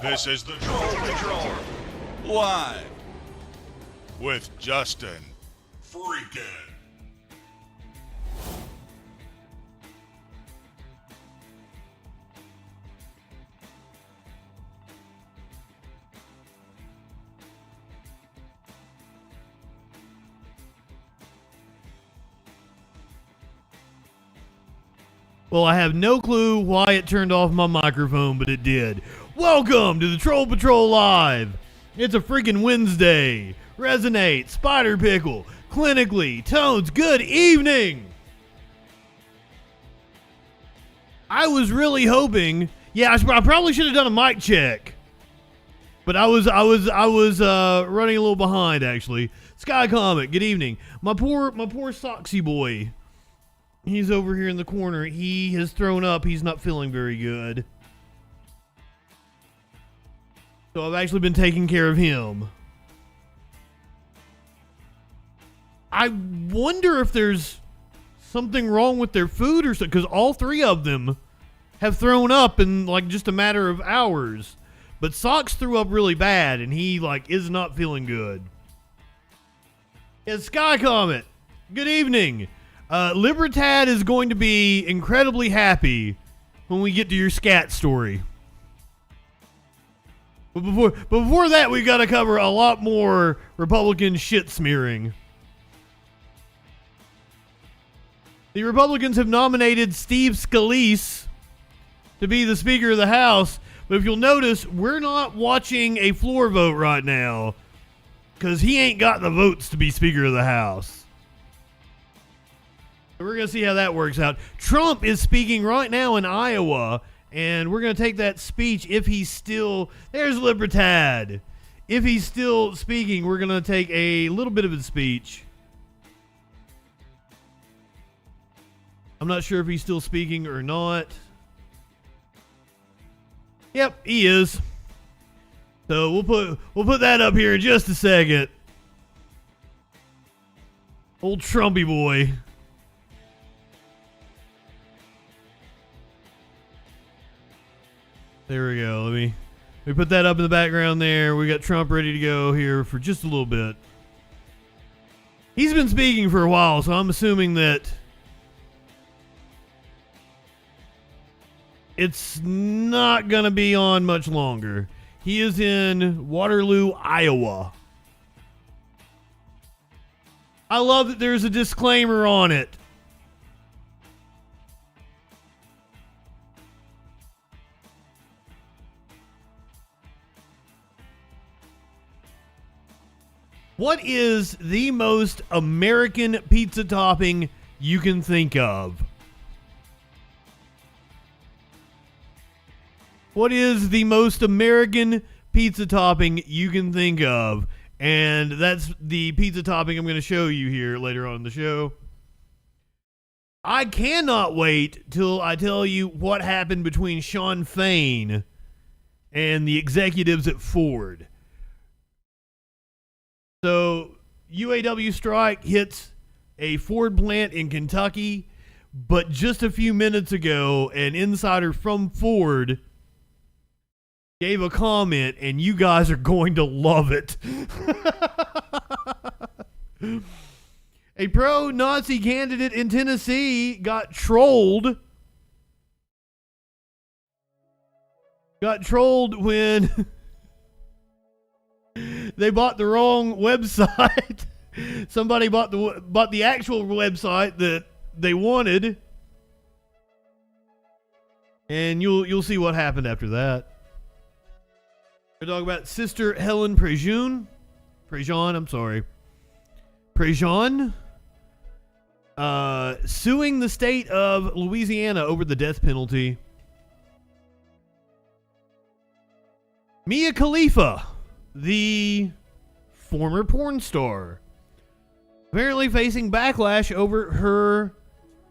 This is the Troll Patrol, live with Justin Freakin. Well, I have no clue why it turned off my microphone, but it did. Welcome to the Troll Patrol Live. It's a freaking Wednesday. Resonate, Spider Pickle, Clinically, Tones, good evening. I was really hoping, I probably should have done a mic check, but I was running a little behind actually. Sky Comet, good evening. My poor Soxy boy. He's over here in the corner. He has thrown up. He's not feeling very good. So I've actually been taking care of him. I wonder if there's something wrong with their food or something, because all three of them have thrown up in like just a matter of hours. But Socks threw up really bad, and he is not feeling good. It's Sky Comet. Good evening. Libertad is going to be incredibly happy when we get to your scat story. But before that, we've got to cover a lot more Republican shit smearing. The Republicans have nominated Steve Scalise to be the Speaker of the House, but if you'll notice, we're not watching a floor vote right now because he ain't got the votes to be Speaker of the House. We're going to see how that works out. Trump is speaking right now in Iowa, and we're going to take that speech if he's still... There's Libertad. If he's still speaking, we're going to take a little bit of his speech. I'm not sure if he's still speaking or not. Yep, he is. So we'll put that up here in just a second. Old Trumpy boy. There we go. Let me put that up in the background there. We got Trump ready to go here for just a little bit. He's been speaking for a while, so I'm assuming that it's not going to be on much longer. He is in Waterloo, Iowa. I love that there's a disclaimer on it. What is the most American pizza topping you can think of? What is the most American pizza topping you can think of? And that's the pizza topping I'm going to show you here later on in the show. I cannot wait till I tell you what happened between Sean Fain and the executives at Ford. So, UAW strike hits a Ford plant in Kentucky, but just a few minutes ago, an insider from Ford gave a comment, and you guys are going to love it. A pro-Nazi candidate in Tennessee got trolled. Got trolled when... they bought the wrong website. Somebody bought the actual website that they wanted, and you'll see what happened after that. We're talking about Sister Helen Prejean, suing the state of Louisiana over the death penalty. Mia Khalifa, the former porn star, apparently facing backlash over her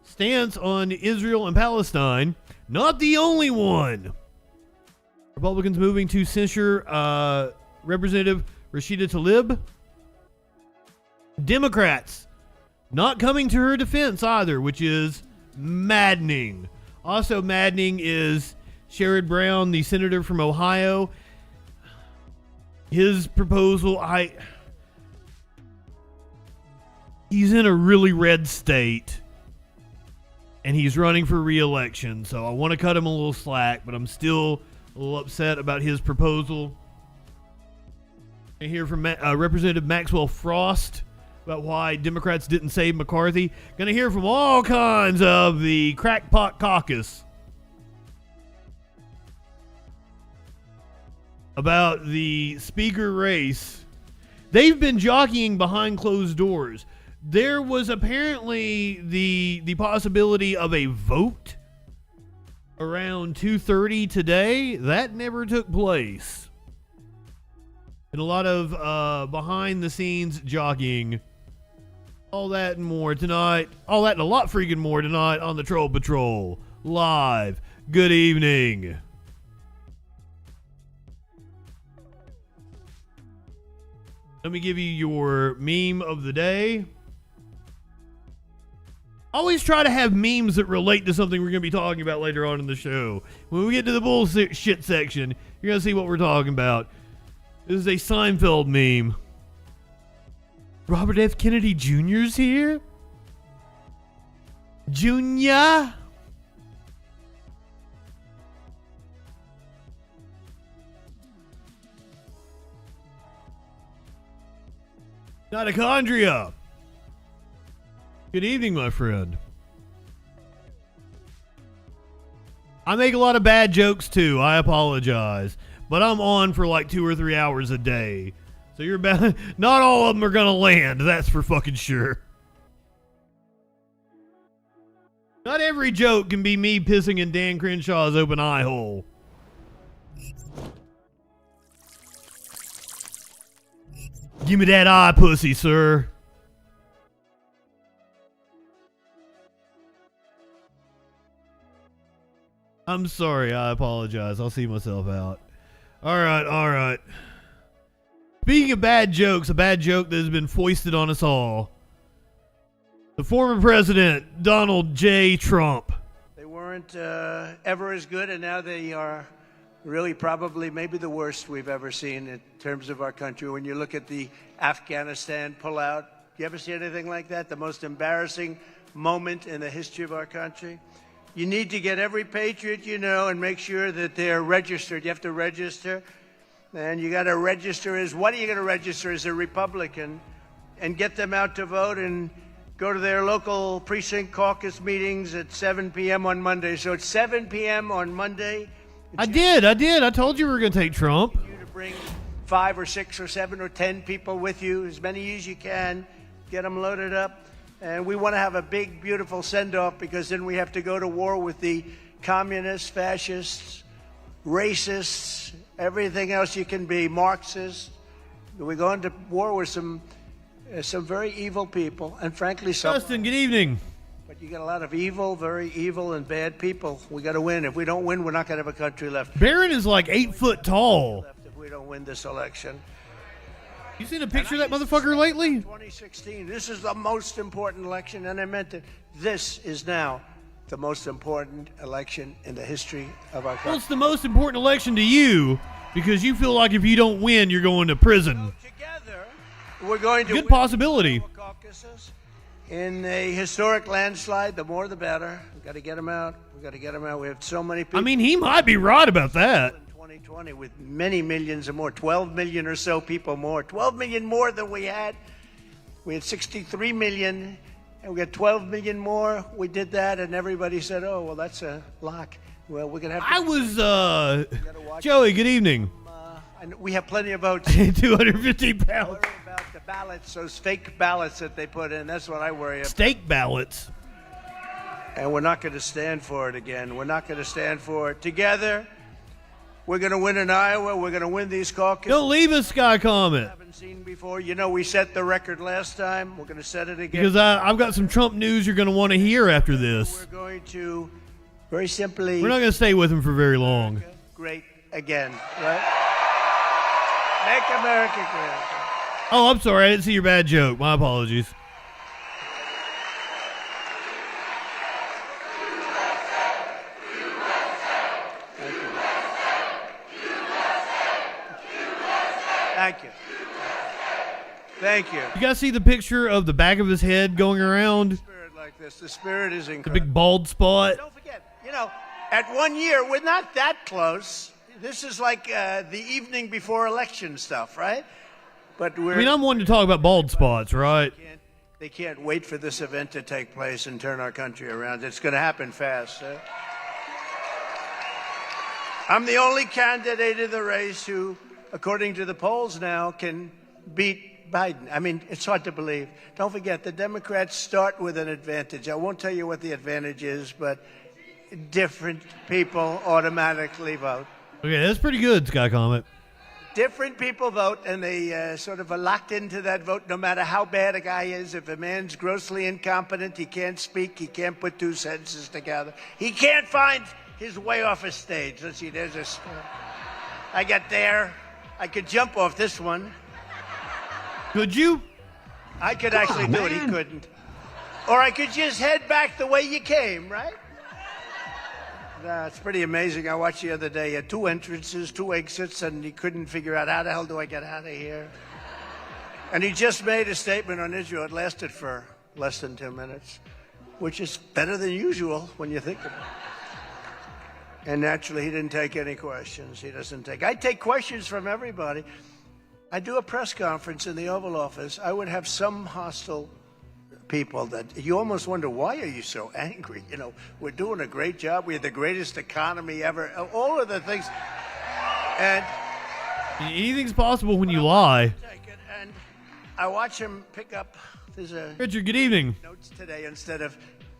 stance on Israel and Palestine. Not the only one. Republicans moving to censure Representative Rashida Tlaib. Democrats not coming to her defense either, which is maddening. Also maddening is Sherrod Brown, the senator from Ohio, his proposal, he's in a really red state, and he's running for re-election, so I want to cut him a little slack, but I'm still a little upset about his proposal. I hear from Representative Maxwell Frost about why Democrats didn't save McCarthy. Gonna hear from all kinds of the crackpot caucus about the speaker race. They've been jockeying behind closed doors. There was apparently the possibility of a vote around 2:30 today. That never took place. And a lot of behind the scenes jockeying. All that and more tonight. All that and a lot freaking more tonight on the Troll Patrol. Live. Good evening. Let me give you your meme of the day. Always try to have memes that relate to something we're going to be talking about later on in the show. When we get to the bullshit section, you're going to see what we're talking about. This is a Seinfeld meme. Robert F. Kennedy Jr.'s here? Junior? Mitochondria. Good evening, my friend. I make a lot of bad jokes too. I apologize. But I'm on for like 2 or 3 hours a day. So you're about, not all of them are going to land. That's for fucking sure. Not every joke can be me pissing in Dan Crenshaw's open eye hole. Give me that eye pussy, sir. I'm sorry, I apologize. I'll see myself out. Alright. Speaking of bad jokes, a bad joke that has been foisted on us all. The former president, Donald J. Trump. They weren't ever as good, and now they are really probably maybe the worst we've ever seen in terms of our country. When you look at the Afghanistan pullout, you ever see anything like that? The most embarrassing moment in the history of our country. You need to get every patriot you know and make sure that they're registered. You have to register, and you got to register as, what are you going to register as a Republican, and get them out to vote and go to their local precinct caucus meetings at 7 p.m. on Monday. So it's 7 p.m. on Monday. I did. I told you we were going to take Trump. You to bring 5 or 6 or 7 or 10 people with you, as many as you can. Get them loaded up. And we want to have a big, beautiful send-off, because then we have to go to war with the communists, fascists, racists, everything else you can be, Marxists. We're going to war with some very evil people, and frankly, some. Justin, good evening. But you got a lot of evil, very evil, and bad people. We got to win. If we don't win, we're not going to have a country left. Barron is like 8 foot tall. If we don't win this election. You seen a picture of that motherfucker lately? 2016. This is the most important election, and I meant it. This is now the most important election in the history of our country. Well, it's the most important election to you because you feel like if you don't win, you're going to prison. So together, we're going to good possibility. Caucuses in a historic landslide. The more, the better. We've got to get them out. We have so many people. I mean, he might be right about that. 2020 with many millions or more, 12 million or so people more, 12 million more than we had. We had 63 million, and we got 12 million more. We did that, and everybody said, oh, well, that's a lock. Well, we're going to have to... Joey, good evening. And we have plenty of votes. 250 pounds. I worry about the ballots, those fake ballots that they put in. That's what I worry about. Steak ballots. And we're not going to stand for it again. We're not going to stand for it. Together, we're going to win in Iowa. We're going to win these caucuses. Don't leave a sky comment. Haven't seen before. You know, we set the record last time. We're going to set it again. Because I've got some Trump news you're going to want to hear after this. We're going to, very simply... We're not going to stay with him for very long. Great again, right? Make America great again. Oh, I'm sorry. I didn't see your bad joke. My apologies. Thank you. Thank you. You guys see the picture of the back of his head going around? Spirit like this. The spirit is The incredible. big bald spot. Don't forget, at 1 year, we're not that close. This is like the evening before election stuff, right? But I mean, I'm wanting to talk about bald spots, right? They can't wait for this event to take place and turn our country around. It's going to happen fast. I'm the only candidate in the race who, according to the polls now, can beat Biden. I mean, it's hard to believe. Don't forget, the Democrats start with an advantage. I won't tell you what the advantage is, but different people automatically vote. Okay, that's pretty good, Sky Comet. Different people vote, and they sort of are locked into that vote no matter how bad a guy is. If a man's grossly incompetent, he can't speak, he can't put two sentences together, he can't find his way off a stage. Let's see, there's a... I got there. I could jump off this one. Could you? I could actually do it. He couldn't. Or I could just head back the way you came, right? It's pretty amazing. I watched the other day. He had two entrances, two exits, and he couldn't figure out how the hell do I get out of here. And he just made a statement on Israel. It lasted for less than 2 minutes, which is better than usual when you think about it. And naturally, he didn't take any questions. He doesn't take... I take questions from everybody. I do a press conference in the Oval Office. I would have some hostile people that you almost wonder, why are you so angry? We're doing a great job. We have the greatest economy ever. All of the things. And anything's possible when you lie. And I watch him pick up. There's a Richard, good evening. Notes today instead of,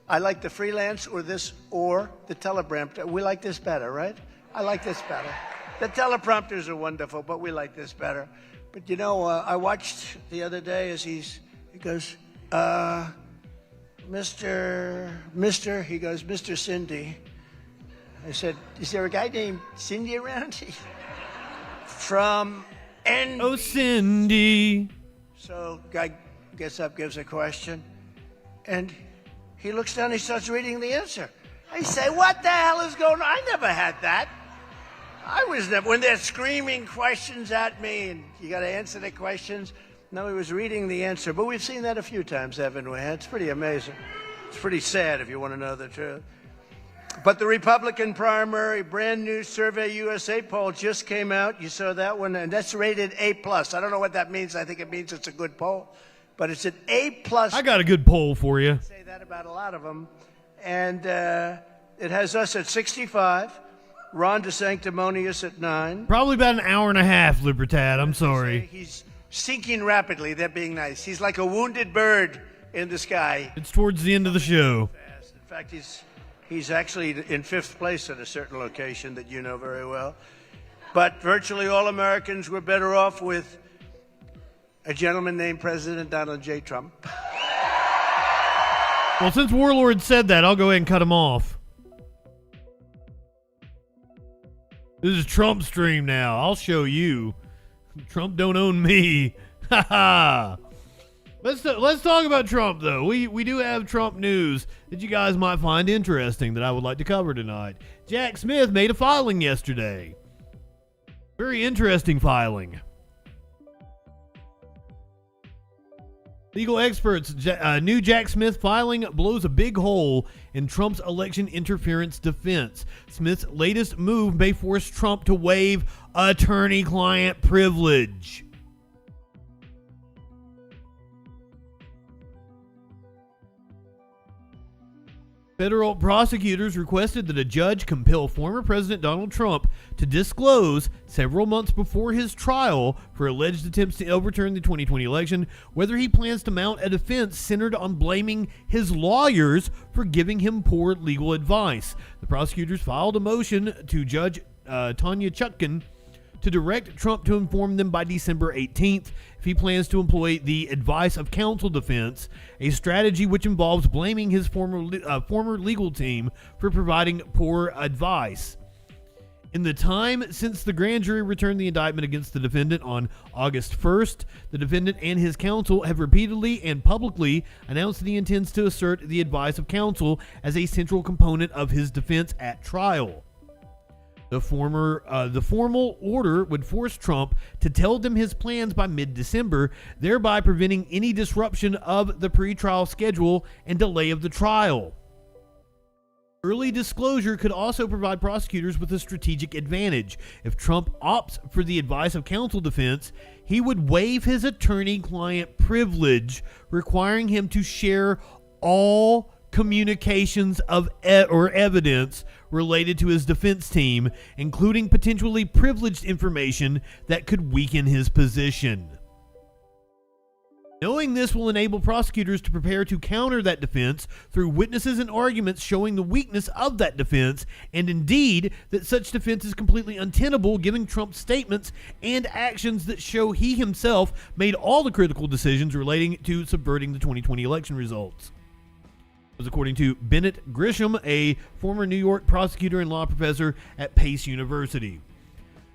I like the freelance or this or the teleprompter. We like this better, right? I like this better. The teleprompters are wonderful, but we like this better. But I watched the other day as he goes, Mr. Cindy. I said, is there a guy named Cindy around? From NBC. Oh, Cindy. So guy gets up, gives a question, and he looks down, he starts reading the answer. I say, what the hell is going on? I never had that. I was never, when they're screaming questions at me and you got to answer the questions. No, he was reading the answer. But we've seen that a few times, haven't we? It's pretty amazing. It's pretty sad if you want to know the truth. But the Republican primary, brand new Survey USA poll just came out. You saw that one, and that's rated A+. I don't know what that means. I think it means it's a good poll. But it's an A+. I got a good poll for you. I say that about a lot of them. And it has us at 65. Ron DeSanctimonious at 9. Probably about an hour and a half, Libertad. I'm sorry. He's sinking rapidly. They're being nice. He's like a wounded bird in the sky. It's towards the end of the show. In fact, he's actually in 5th place at a certain location that you know very well. But virtually all Americans were better off with a gentleman named President Donald J. Trump. Well, since Warlord said that, I'll go ahead and cut him off. This is Trump's stream now. I'll show you. Trump don't own me. Ha ha. Let's talk about Trump, though. We do have Trump news that you guys might find interesting that I would like to cover tonight. Jack Smith made a filing yesterday. Very interesting filing. Legal experts, new Jack Smith filing blows a big hole in Trump's election interference defense. Smith's latest move may force Trump to waive attorney-client privilege. Federal prosecutors requested that a judge compel former President Donald Trump to disclose several months before his trial for alleged attempts to overturn the 2020 election whether he plans to mount a defense centered on blaming his lawyers for giving him poor legal advice. The prosecutors filed a motion to Judge Tanya Chutkan to direct Trump to inform them by December 18th if he plans to employ the advice of counsel defense, a strategy which involves blaming his former legal team for providing poor advice. In the time since the grand jury returned the indictment against the defendant on August 1st, the defendant and his counsel have repeatedly and publicly announced that he intends to assert the advice of counsel as a central component of his defense at trial. The formal order would force Trump to tell them his plans by mid-December, thereby preventing any disruption of the pretrial schedule and delay of the trial. Early disclosure could also provide prosecutors with a strategic advantage. If Trump opts for the advice of counsel defense, he would waive his attorney-client privilege, requiring him to share all communications of or evidence related to his defense team, including potentially privileged information that could weaken his position. Knowing this will enable prosecutors to prepare to counter that defense through witnesses and arguments showing the weakness of that defense, and indeed that such defense is completely untenable given Trump's statements and actions that show he himself made all the critical decisions relating to subverting the 2020 election results. According to Bennett Grisham, a former New York prosecutor and law professor at Pace University.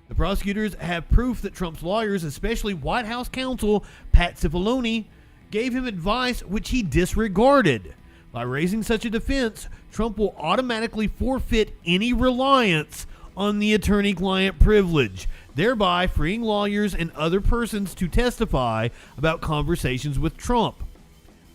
The prosecutors have proof that Trump's lawyers, especially White House counsel Pat Cipollone, gave him advice which he disregarded. By raising such a defense, Trump will automatically forfeit any reliance on the attorney-client privilege, thereby freeing lawyers and other persons to testify about conversations with Trump.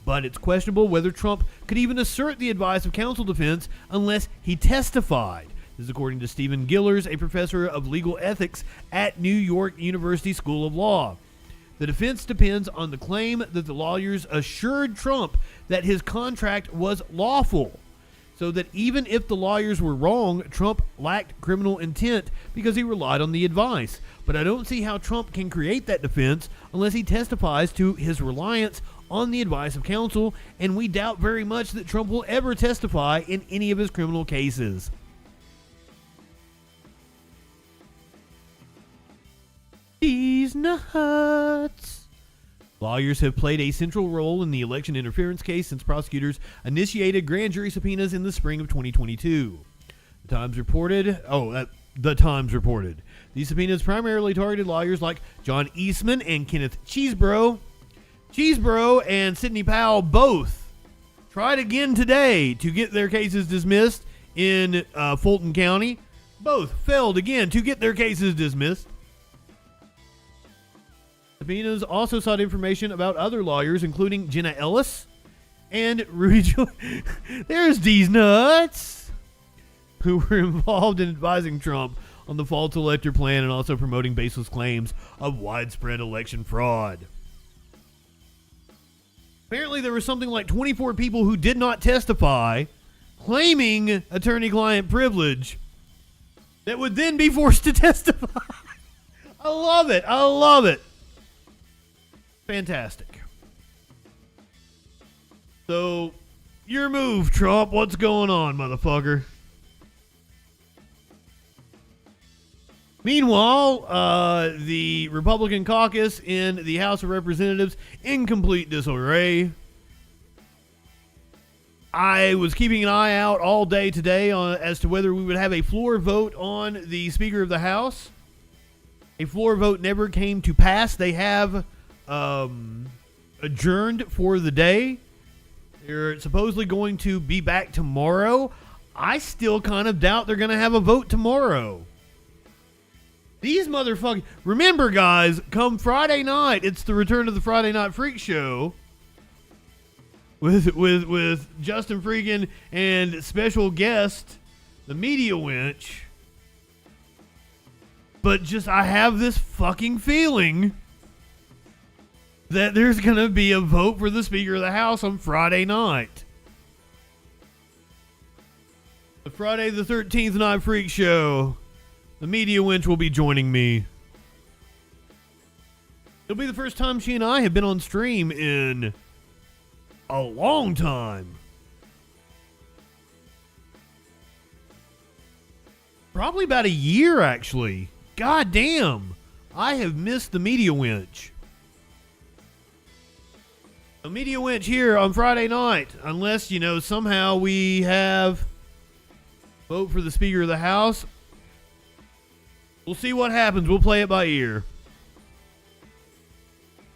But it's questionable whether Trump could even assert the advice of counsel defense unless he testified. This is according to Stephen Gillers, a professor of legal ethics at New York University School of Law. The defense depends on the claim that the lawyers assured Trump that his contract was lawful, so that even if the lawyers were wrong, Trump lacked criminal intent because he relied on the advice. But I don't see how Trump can create that defense unless he testifies to his reliance on the advice of counsel, and we doubt very much that Trump will ever testify in any of his criminal cases. These nuts. Lawyers have played a central role in the election interference case since prosecutors initiated grand jury subpoenas in the spring of 2022. The Times reported. These subpoenas primarily targeted lawyers like John Eastman and Kenneth Chesebro. Chesebro and Sidney Powell both tried again today to get their cases dismissed in Fulton County. Both failed again to get their cases dismissed. Subpoenas also sought information about other lawyers, including Jenna Ellis and Rudy There's these nuts, who were involved in advising Trump on the false elector plan and also promoting baseless claims of widespread election fraud. Apparently, there was something like 24 people who did not testify, claiming attorney-client privilege, that would then be forced to testify. I love it. I love it. Fantastic. So, your move, Trump. What's going on, motherfucker? Meanwhile, the Republican caucus in the House of Representatives in complete disarray. I was keeping an eye out all day today as to whether we would have a floor vote on the Speaker of the House. A floor vote never came to pass. They have adjourned for the day. They're supposedly going to be back tomorrow. I still kind of doubt they're going to have a vote tomorrow. These motherfuckers. Remember, guys, come Friday night, it's the return of the Friday Night Freak Show with Justin Freakin and special guest, the Media Winch. But just, I have this fucking feeling that there's going to be a vote for the Speaker of the House on Friday night. The Friday the 13th Night Freak Show. The Media Winch will be joining me. It'll be the first time she and I have been on stream in a long time. Probably about a year, actually. God damn. I have missed the Media Winch. The Media Winch here on Friday night. Unless, somehow we have vote for the Speaker of the House. We'll see what happens. We'll play it by ear.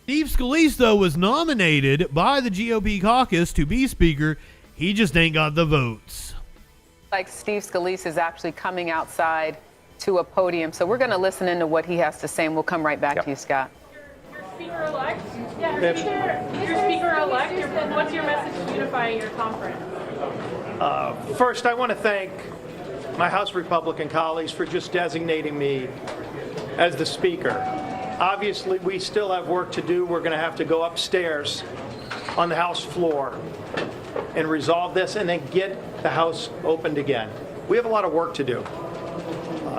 Steve Scalise, though, was nominated by the GOP caucus to be Speaker. He just ain't got the votes. Like Steve Scalise is actually coming outside to a podium. So we're going to listen into what he has to say, and we'll come right back to you, Scott. Speaker-elect? Yeah, Mr. Speaker-elect, what's your message to unifying your conference? First, I want to thank my House Republican colleagues for just designating me as the Speaker. Obviously, we still have work to do. We're going to have to go upstairs on the House floor and resolve this and then get the House opened again. We have a lot of work to do,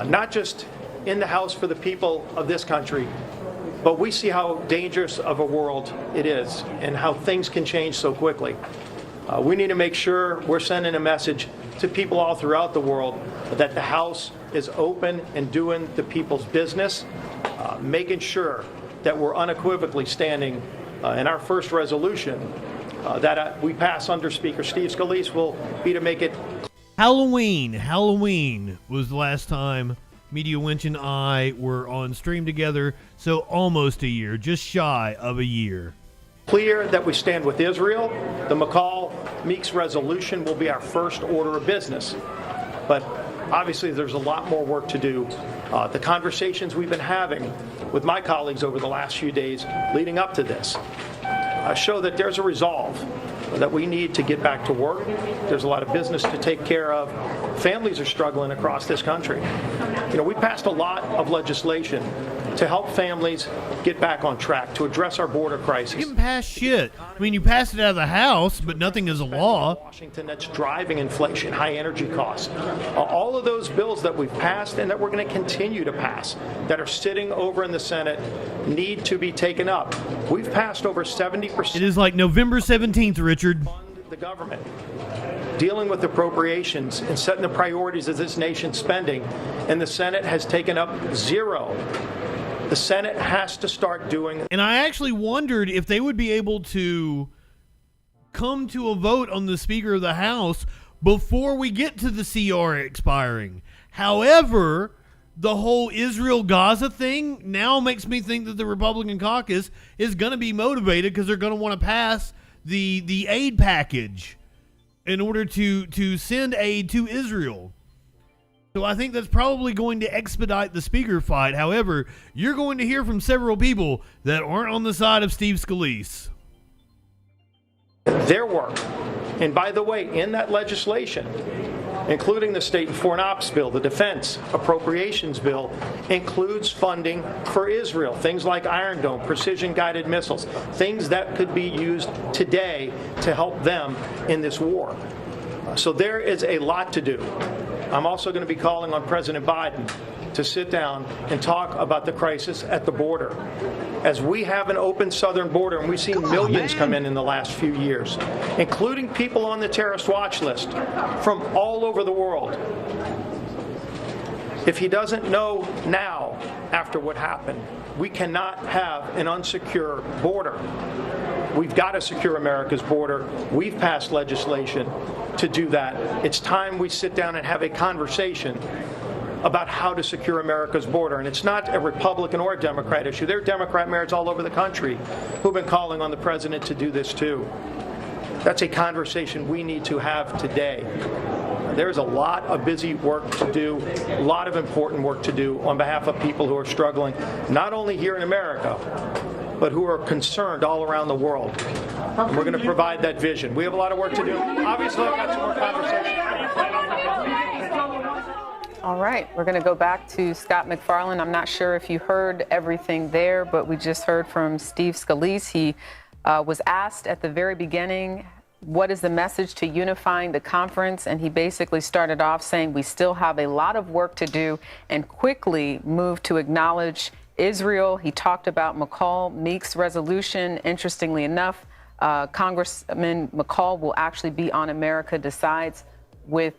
not just in the House for the people of this country, but we see how dangerous of a world it is and how things can change so quickly. We need to make sure we're sending a message to people all throughout the world that the House is open and doing the people's business, making sure that we're unequivocally standing in our first resolution that we pass under Speaker Steve Scalise will be to make it. Halloween was the last time Media Winch and I were on stream together, so almost a year, just shy of a year. Clear that we stand with Israel. The McCall-Meeks resolution will be our first order of business. But obviously there's a lot more work to do. The conversations we've been having with my colleagues over the last few days leading up to this show that there's a resolve that we need to get back to work. There's a lot of business to take care of. Families are struggling across this country. You know, we passed a lot of legislation to help families get back on track, to address our border crisis. You didn't pass shit. I mean, you passed it out of the House, but nothing is a law. Washington, that's driving inflation, high energy costs. All of those bills that we've passed and that we're going to continue to pass that are sitting over in the Senate need to be taken up. We've passed over 70%. It is like November 17th, Richard. Fund the government, dealing with appropriations and setting the priorities of this nation's spending, and the Senate has taken up zero. The Senate has to start doing. And I actually wondered if they would be able to come to a vote on the Speaker of the House before we get to the CR expiring. However, the whole Israel-Gaza thing now makes me think that the Republican caucus is going to be motivated because they're going to want to pass the aid package in order to send aid to Israel. So I think that's probably going to expedite the Speaker fight. However, you're going to hear from several people that aren't on the side of Steve Scalise. Their work. And by the way, in that legislation, including the State and Foreign Ops Bill, the Defense Appropriations Bill, includes funding for Israel. Things like Iron Dome, precision-guided missiles, things that could be used today to help them in this war. So there is a lot to do. I'm also going to be calling on President Biden to sit down and talk about the crisis at the border. As we have an open southern border, and we've seen millions come in the last few years, including people on the terrorist watch list from all over the world. If he doesn't know now, after what happened, we cannot have an unsecure border. We've got to secure America's border. We've passed legislation to do that. It's time we sit down and have a conversation about how to secure America's border. And it's not a Republican or a Democrat issue. There are Democrat mayors all over the country who've been calling on the president to do this too. That's a conversation we need to have today. There's a lot of busy work to do, a lot of important work to do on behalf of people who are struggling, not only here in America, but who are concerned all around the world. And we're going to provide that vision. We have a lot of work to do. Obviously, I've got some more conversation. All right, we're going to go back to Scott McFarland. I'm not sure if you heard everything there, but we just heard from Steve Scalise. He was asked at the very beginning, what is the message to unifying the conference? And he basically started off saying we still have a lot of work to do, and quickly moved to acknowledge Israel. He talked about McCall-Meeks resolution. Interestingly enough, Congressman McCall will actually be on America Decides with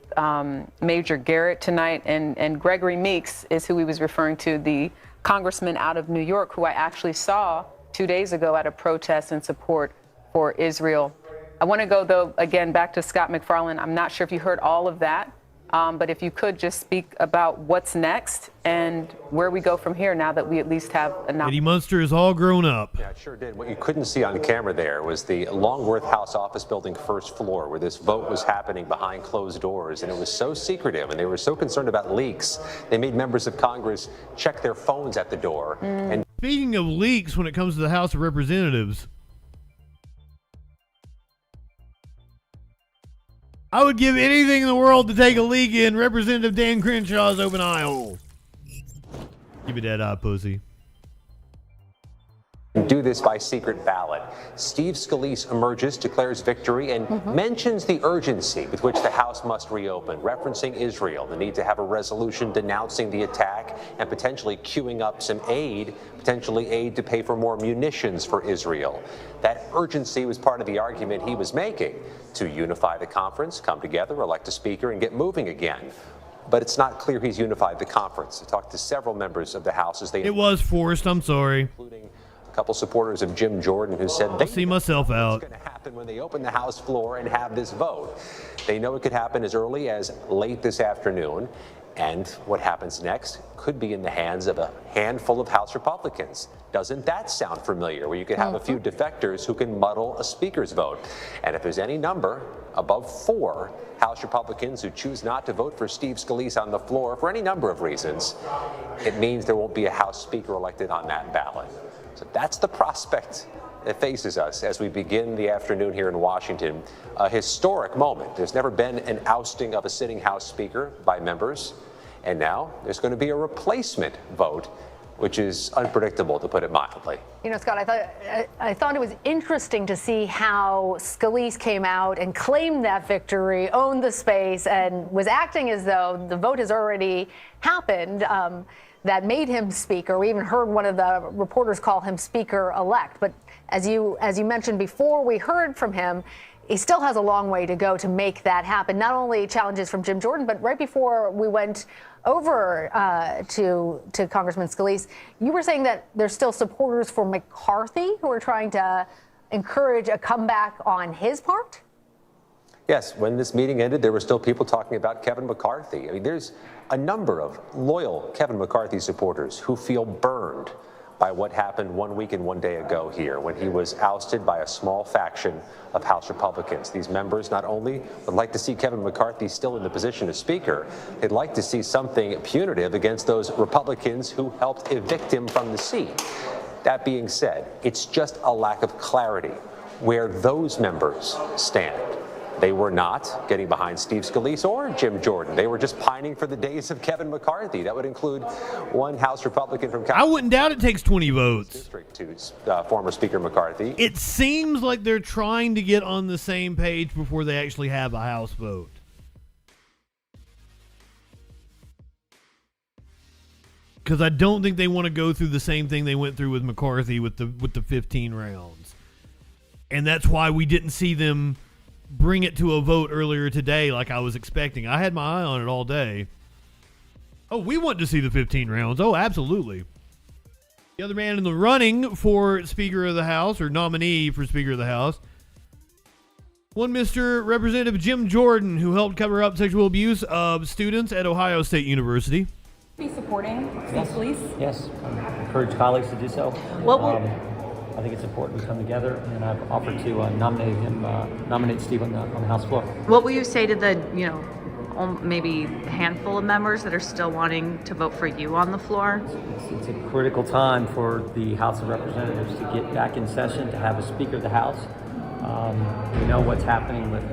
Major Garrett tonight. And Gregory Meeks is who he was referring to, the congressman out of New York, who I actually saw 2 days ago at a protest in support for Israel. I want to go, though, again, back to Scott McFarland. I'm not sure if you heard all of that, But if you could just speak about what's next and where we go from here now that we at least have enough. Eddie Munster is all grown up. Yeah, it sure did. What you couldn't see on camera there was the Longworth House office building first floor where this vote was happening behind closed doors. And it was so secretive and they were so concerned about leaks. They made members of Congress check their phones at the door. And Speaking of leaks when it comes to the House of Representatives, I would give anything in the world to take a leak in Representative Dan Crenshaw's open eye hole. Give me that eye, pussy. do this by secret ballot. Steve Scalise emerges, declares victory, and mentions the urgency with which the House must reopen, referencing Israel, the need to have a resolution denouncing the attack and potentially queuing up some aid, potentially aid to pay for more munitions for Israel. That urgency was part of the argument he was making to unify the conference, come together, elect a speaker, and get moving again. But it's not clear he's unified the conference. I talked to several members of the House as they... It was forced, I'm sorry. Including a couple supporters of Jim Jordan who said they see myself out. What's going to happen when they open the House floor and have this vote. They know it could happen as early as late this afternoon. And what happens next could be in the hands of a handful of House Republicans. Doesn't that sound familiar? Where you could have a few defectors who can muddle a speaker's vote. And if there's any number above 4 House Republicans who choose not to vote for Steve Scalise on the floor for any number of reasons, it means there won't be a House Speaker elected on that ballot. So that's the prospect that faces us as we begin the afternoon here in Washington. A historic moment. There's never been an ousting of a sitting House Speaker by members. And now there's going to be a replacement vote, which is unpredictable, to put it mildly. You know, Scott, I thought it was interesting to see how Scalise came out and claimed that victory, owned the space, and was acting as though the vote has already happened that made him speaker. We even heard one of the reporters call him speaker-elect. But as you mentioned before we heard from him, he still has a long way to go to make that happen. Not only challenges from Jim Jordan, but right before we went over to Congressman Scalise, you were saying that there's still supporters for McCarthy who are trying to encourage a comeback on his part? Yes, when this meeting ended, there were still people talking about Kevin McCarthy. I mean, there's a number of loyal Kevin McCarthy supporters who feel burned by what happened 1 week and 1 day ago here when he was ousted by a small faction of House Republicans. These members not only would like to see Kevin McCarthy still in the position of Speaker, they'd like to see something punitive against those Republicans who helped evict him from the seat. That being said, it's just a lack of clarity where those members stand. They were not getting behind Steve Scalise or Jim Jordan. They were just pining for the days of Kevin McCarthy. That would include one House Republican from I wouldn't doubt it takes 20 votes. District to former Speaker McCarthy. It seems like they're trying to get on the same page before they actually have a House vote. Because I don't think they want to go through the same thing they went through with McCarthy with the 15 rounds. And that's why we didn't see them bring it to a vote earlier today like I was expecting. I had my eye on it all day. Oh, we want to see the 15 rounds. Oh, absolutely. The other man in the running for Speaker of the House, or nominee for Speaker of the House, one Mr. Representative Jim Jordan, who helped cover up sexual abuse of students at Ohio State University. Be supporting Steve Scalise? Yes, I encourage colleagues to do so. I think it's important we come together, and I've offered to nominate Steve on the House floor. What will you say to the, maybe handful of members that are still wanting to vote for you on the floor? It's a critical time for the House of Representatives to get back in session, to have a Speaker of the House. We know what's happening with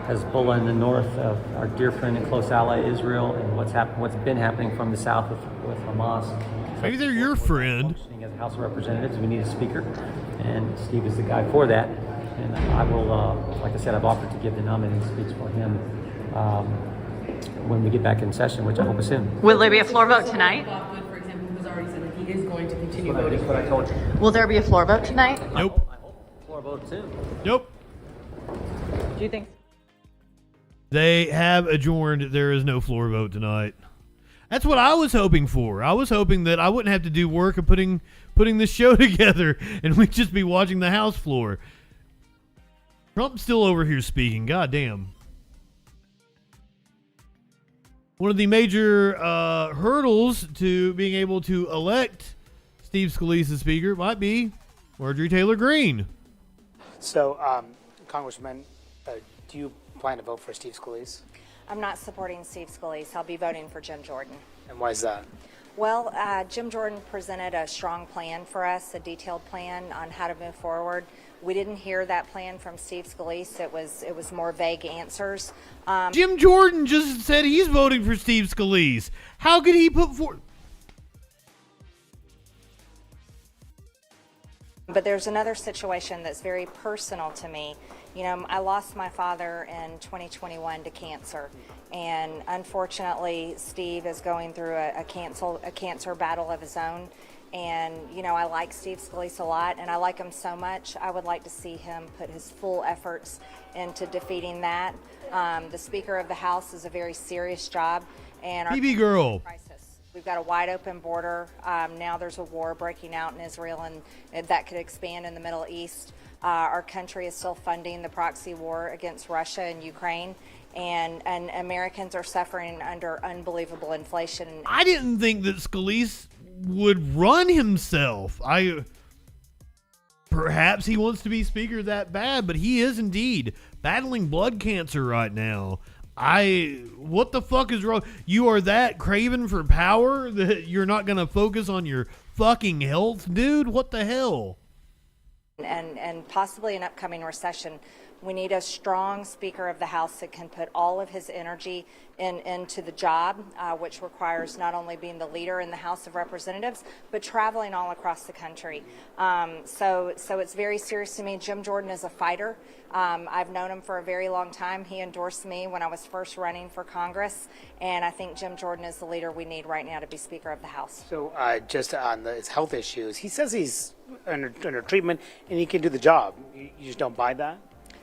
Hezbollah in the north, of our dear friend and close ally Israel, and what's been happening from the south with Hamas. Maybe they're your friend. As a House of Representatives, we need a speaker, and Steve is the guy for that. And I will, like I said, I've offered to give the nominating speech for him when we get back in session, which I hope is soon. Will there be a floor vote tonight? For example, who's already said that he is going to continue voting. That's what I told you. Will there be a floor vote tonight? Nope. I hope floor vote soon. Nope. Do you think? They have adjourned. There is no floor vote tonight. That's what I was hoping for. I was hoping that I wouldn't have to do work of putting this show together and we'd just be watching the House floor. Trump's still over here speaking. God damn. One of the major hurdles to being able to elect Steve Scalise as Speaker might be Marjorie Taylor Greene. So, Congressman, do you plan to vote for Steve Scalise? I'm not supporting Steve Scalise. I'll be voting for Jim Jordan. And why is that? Well, Jim Jordan presented a strong plan for us, a detailed plan on how to move forward. We didn't hear that plan from Steve Scalise. It was more vague answers. Jim Jordan just said he's voting for Steve Scalise. How could he put forward? But there's another situation that's very personal to me. You know, I lost my father in 2021 to cancer, and unfortunately, Steve is going through a cancer battle of his own. And, you know, I like Steve Scalise a lot, and I like him so much. I would like to see him put his full efforts into defeating that. The Speaker of the House is a very serious job. And our BB girl. Crisis. We've got a wide open border. Now there's a war breaking out in Israel, and that could expand in the Middle East. Our country is still funding the proxy war against Russia and Ukraine. And Americans are suffering under unbelievable inflation. I didn't think that Scalise would run himself. Perhaps he wants to be Speaker that bad, but he is indeed battling blood cancer right now. What the fuck is wrong? You are that craven for power that you're not going to focus on your fucking health, dude? What the hell? And possibly an upcoming recession. We need a strong Speaker of the House that can put all of his energy into the job, which requires not only being the leader in the House of Representatives, but traveling all across the country. So it's very serious to me. Jim Jordan is a fighter. I've known him for a very long time. He endorsed me when I was first running for Congress, and I think Jim Jordan is the leader we need right now to be Speaker of the House. So just on his health issues, he says he's under treatment and he can do the job. You just don't buy that?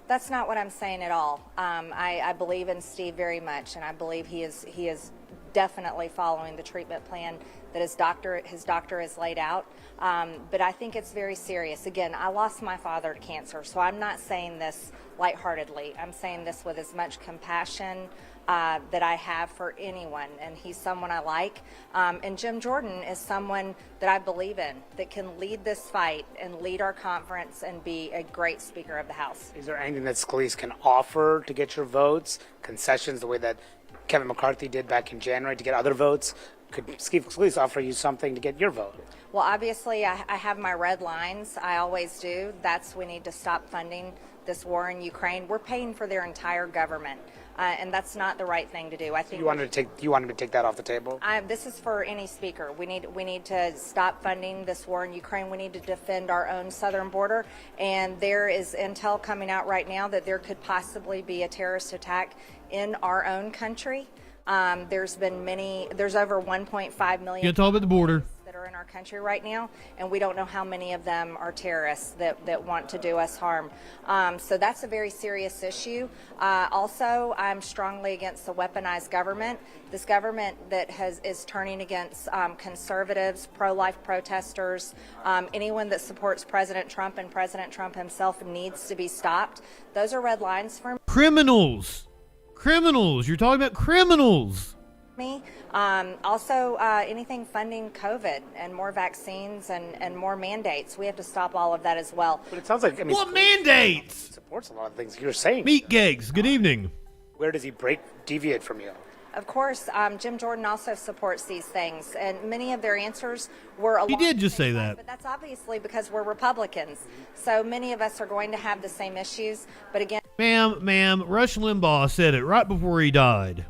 That's not what I'm saying at all. I believe in Steve very much, and I believe he is definitely following the treatment plan that his doctor has laid out. But I think it's very serious. Again, I lost my father to cancer, so I'm not saying this lightheartedly. I'm saying this with as much compassion that I have for anyone, and he's someone I like. And Jim Jordan is someone that I believe in, that can lead this fight and lead our conference and be a great Speaker of the House. Is there anything that Scalise can offer to get your votes? Concessions, the way that Kevin McCarthy did back in January to get other votes? Could Steve Scalise offer you something to get your vote? Well, obviously, I have my red lines. I always do. We need to stop funding this war in Ukraine. We're paying for their entire government. And that's not the right thing to do. I think you wanted to take that off the table. This is for any speaker. We need to stop funding this war in Ukraine. We need to defend our own southern border. And there is intel coming out right now that there could possibly be a terrorist attack in our own country. There's over 1.5 million. You talk about the border. That are in our country right now, and we don't know how many of them are terrorists that want to do us harm. So that's a very serious issue. Also, I'm strongly against the weaponized government. This government that is turning against conservatives, pro-life protesters, anyone that supports President Trump and President Trump himself needs to be stopped. Those are red lines for me. Criminals. You're talking about criminals. Also, anything funding COVID and more vaccines and more mandates. We have to stop all of that as well. But it sounds like what mandates? Supports a lot of things you're saying. Meat Gigs. Good evening. Where does he deviate from you? Of course, Jim Jordan also supports these things, and many of their answers were. He did just say that. But that's obviously because we're Republicans. So many of us are going to have the same issues. But again, ma'am, Rush Limbaugh said it right before he died.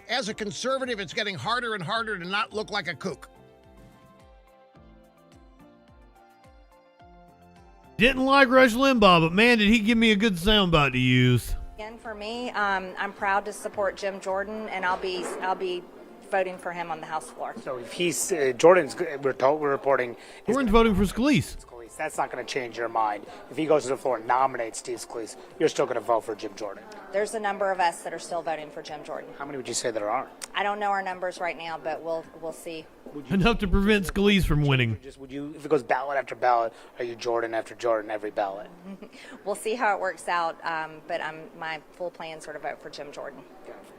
As a conservative, it's getting harder and harder to not look like a kook. Didn't like Rush Limbaugh, but man, did he give me a good soundbite to use. Again, for me, I'm proud to support Jim Jordan, and I'll be voting for him on the House floor. So if he's Jordan's, we're reporting. Jordan's voting for Scalise. That's not going to change your mind. If he goes to the floor and nominates Steve Scalise, you're still going to vote for Jim Jordan. There's a number of us that are still voting for Jim Jordan. How many would you say there are? I don't know our numbers right now, but we'll see. Enough to prevent Scalise from winning. Would you, if it goes ballot after ballot, are you Jordan after Jordan every ballot? We'll see how it works out, but my full plan is to vote for Jim Jordan.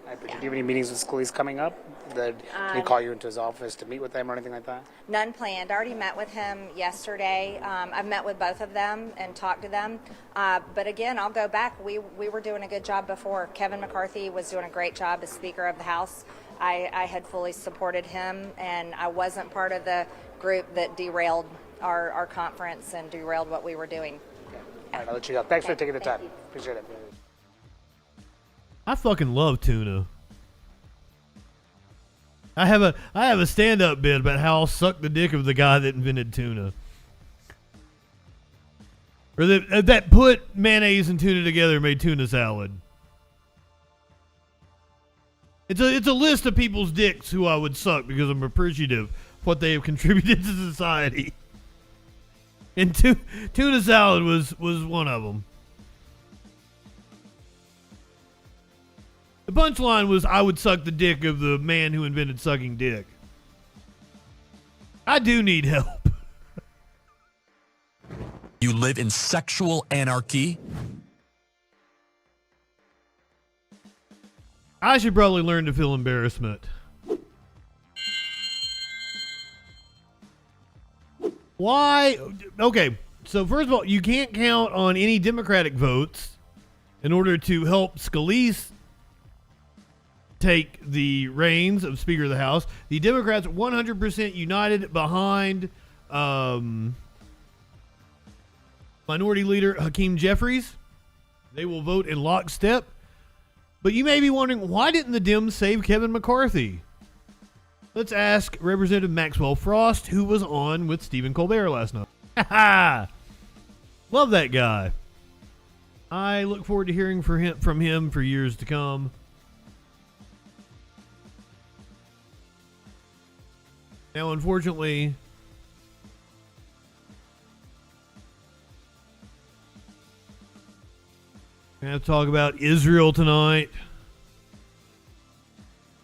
Do you have any meetings with Scalise coming up? Did he call you into his office to meet with them or anything like that? None planned. I already met with him yesterday. I've met with both of them and talked to them. But again, I'll go back. We were doing a good job before. Kevin McCarthy was doing a great job as Speaker of the House. I had fully supported him, and I wasn't part of the group that derailed our conference and derailed what we were doing. Okay. All right, I'll let you go. Thanks for taking the time. Appreciate it. I fucking love tuna. I have a stand-up bit about how I'll suck the dick of the guy that invented tuna. Or that put mayonnaise and tuna together and made tuna salad. It's a list of people's dicks who I would suck because I'm appreciative of what they have contributed to society. And tuna salad was one of them. The punchline was I would suck the dick of the man who invented sucking dick. I do need help. You live in sexual anarchy? I should probably learn to feel embarrassment. Why? Okay, so first of all, you can't count on any Democratic votes in order to help Scalise take the reins of Speaker of the House. The Democrats 100% united behind Minority Leader Hakeem Jeffries. They will vote in lockstep. But you may be wondering, why didn't the Dems save Kevin McCarthy? Let's ask Representative Maxwell Frost, who was on with Stephen Colbert last night. Ha! Love that guy. I look forward to hearing from him for years to come. Now, unfortunately, we have to talk about Israel tonight.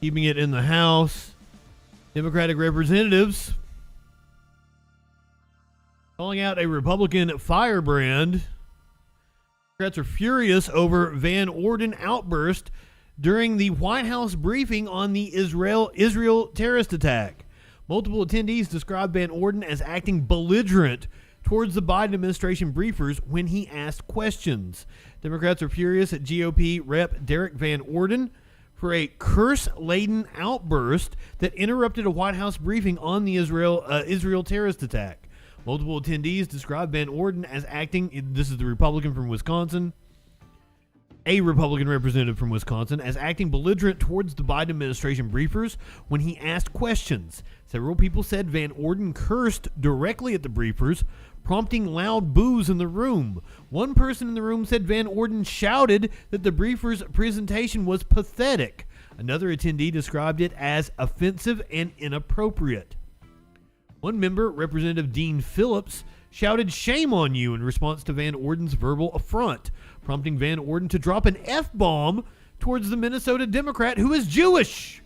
Keeping it in the House. Democratic representatives calling out a Republican firebrand. Democrats are furious over Van Orden outburst during the White House briefing on the Israel terrorist attack. Multiple attendees described Van Orden as acting belligerent towards the Biden administration briefers when he asked questions. Democrats are furious at GOP Rep. Derek Van Orden for a curse-laden outburst that interrupted a White House briefing on the Israel terrorist attack. Multiple attendees described Van Orden as acting, this is the Republican from Wisconsin, a Republican representative from Wisconsin, as acting belligerent towards the Biden administration briefers when he asked questions. Several people said Van Orden cursed directly at the briefers, prompting loud boos in the room. One person in the room said Van Orden shouted that the briefer's presentation was pathetic. Another attendee described it as offensive and inappropriate. One member, Representative Dean Phillips, shouted "Shame on you" in response to Van Orden's verbal affront, prompting Van Orden to drop an F-bomb towards the Minnesota Democrat who is Jewish.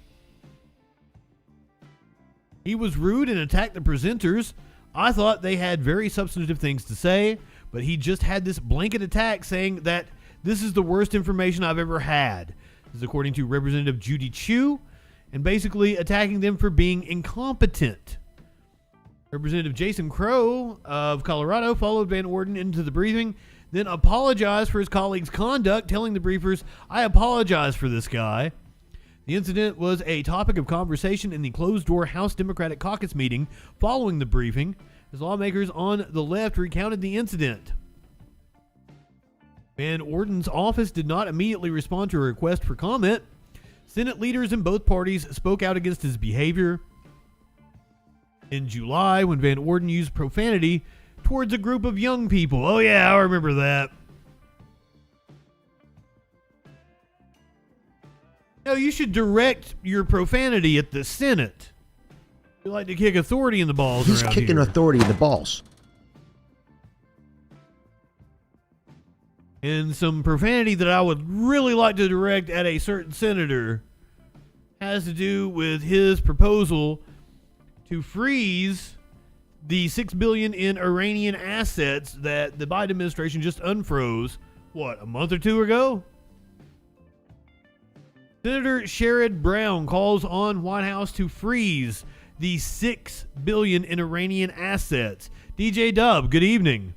He was rude and attacked the presenters. I thought they had very substantive things to say, but he just had this blanket attack saying that this is the worst information I've ever had. This is according to Representative Judy Chu, and basically attacking them for being incompetent. Representative Jason Crow of Colorado followed Van Orden into the briefing, then apologized for his colleagues' conduct, telling the briefers, "I apologize for this guy." The incident was a topic of conversation in the closed-door House Democratic Caucus meeting following the briefing, as lawmakers on the left recounted the incident. Van Orden's office did not immediately respond to a request for comment. Senate leaders in both parties spoke out against his behavior. In July, when Van Orden used profanity towards a group of young people. Oh yeah, I remember that. No, you should direct your profanity at the Senate. You like to kick authority in the balls. He's kicking authority in the balls. And some profanity that I would really like to direct at a certain senator has to do with his proposal to freeze the $6 billion in Iranian assets that the Biden administration just unfroze, a month or two ago? Senator Sherrod Brown calls on White House to freeze the $6 billion in Iranian assets. DJ Dub, good evening.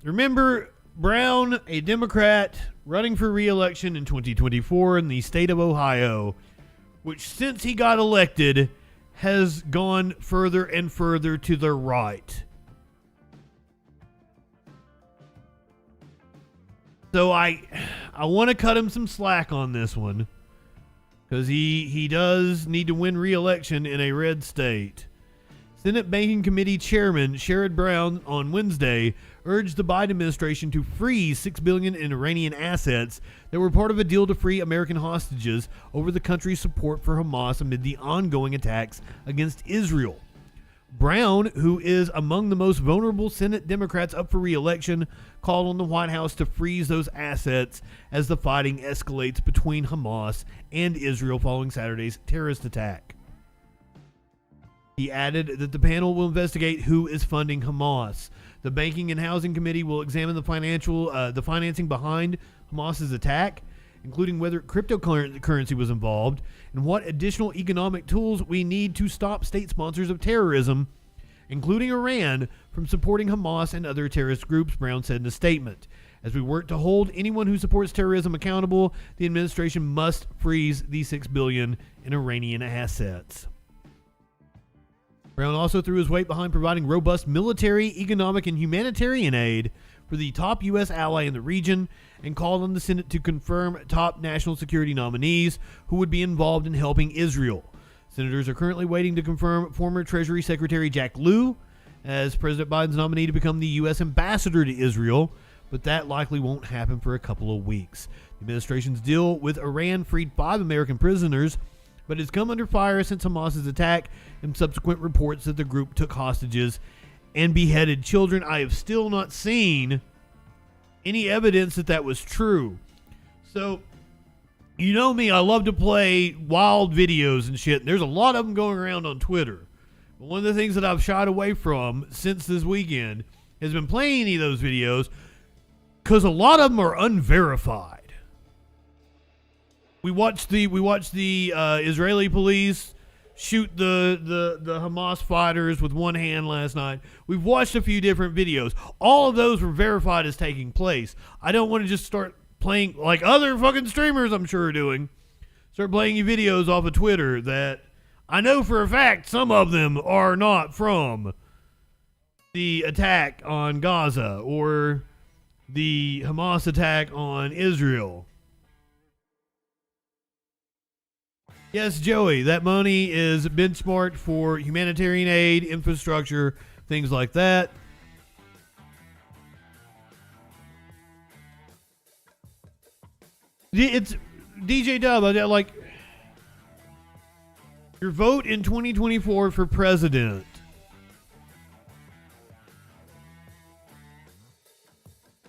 Remember Brown, a Democrat running for re-election in 2024 in the state of Ohio, which since he got elected has gone further and further to the right. So I want to cut him some slack on this one, because he does need to win re-election in a red state. Senate Banking Committee Chairman Sherrod Brown on Wednesday urged the Biden administration to freeze $6 billion in Iranian assets that were part of a deal to free American hostages over the country's support for Hamas amid the ongoing attacks against Israel. Brown, who is among the most vulnerable Senate Democrats up for re-election, called on the White House to freeze those assets as the fighting escalates between Hamas and Israel following Saturday's terrorist attack. He added that the panel will investigate who is funding Hamas. The Banking and Housing Committee will examine the financing behind Hamas's attack, including whether cryptocurrency was involved and what additional economic tools we need to stop state sponsors of terrorism, including Iran, from supporting Hamas and other terrorist groups, Brown said in a statement. As we work to hold anyone who supports terrorism accountable, the administration must freeze the $6 billion in Iranian assets. Brown also threw his weight behind providing robust military, economic, and humanitarian aid for the top U.S. ally in the region and called on the Senate to confirm top national security nominees who would be involved in helping Israel. Senators are currently waiting to confirm former Treasury Secretary Jack Lew as President Biden's nominee to become the U.S. ambassador to Israel, but that likely won't happen for a couple of weeks. The administration's deal with Iran freed 5 American prisoners, but has come under fire since Hamas's attack and subsequent reports that the group took hostages and beheaded children. I have still not seen any evidence that that was true. So, you know me, I love to play wild videos and shit. There's a lot of them going around on Twitter. But one of the things that I've shied away from since this weekend has been playing any of those videos because a lot of them are unverified. We watched the Israeli police shoot the Hamas fighters with one hand last night. We've watched a few different videos. All of those were verified as taking place. I don't want to just start playing like other fucking streamers I'm sure are doing. Start playing you videos off of Twitter that I know for a fact some of them are not from the attack on Gaza or the Hamas attack on Israel. Yes, Joey, that money is benchmarked for humanitarian aid, infrastructure, things like that. It's DJ Dub, like your vote in 2024 for president.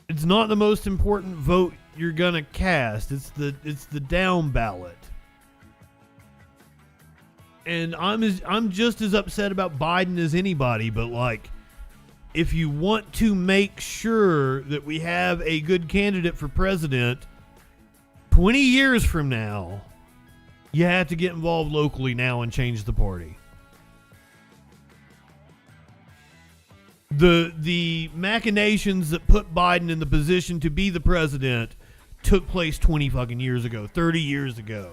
It's not the most important vote you're gonna cast. It's the down ballot. And I'm just as upset about Biden as anybody, but like, if you want to make sure that we have a good candidate for president 20 years from now, you have to get involved locally now and change the party. The machinations that put Biden in the position to be the president took place 20 fucking years ago, 30 years ago.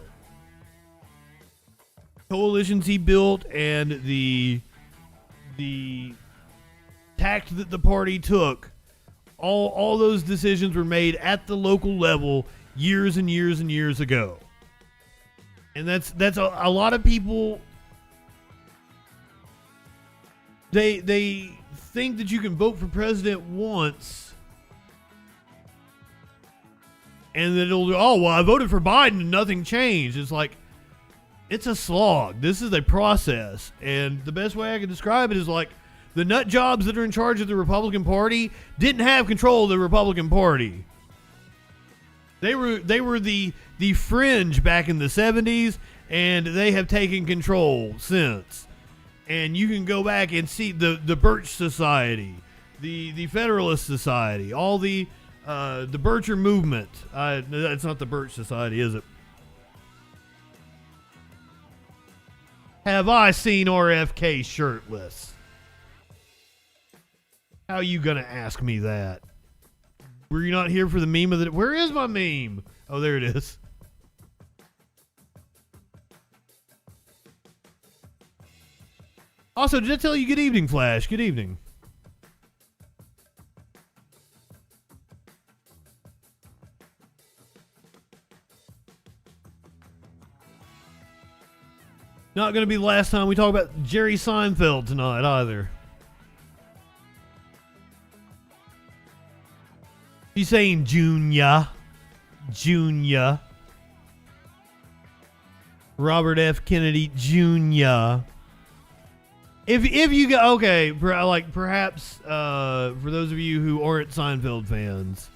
Coalitions he built and the tact that the party took, all those decisions were made at the local level years and years and years ago. And that's a lot of people, they think that you can vote for president once and then it'll, oh, well, I voted for Biden and nothing changed. It's like, it's a slog. This is a process. And the best way I can describe it is like the nut jobs that are in charge of the Republican Party didn't have control of the Republican Party. They were the fringe back in the 70s, and they have taken control since. And you can go back and see the Birch Society, the Federalist Society, all the The Bircher movement. That's not the Birch Society, is it? Have I seen RFK shirtless? How are you gonna ask me that? Were you not here for the meme of the... Where is my meme? Oh, there it is. Also, did I tell you good evening, Flash? Good evening. Not going to be the last time we talk about Jerry Seinfeld tonight either. She's saying Junior. Robert F. Kennedy Jr. If you go, okay, like perhaps for those of you who aren't Seinfeld fans,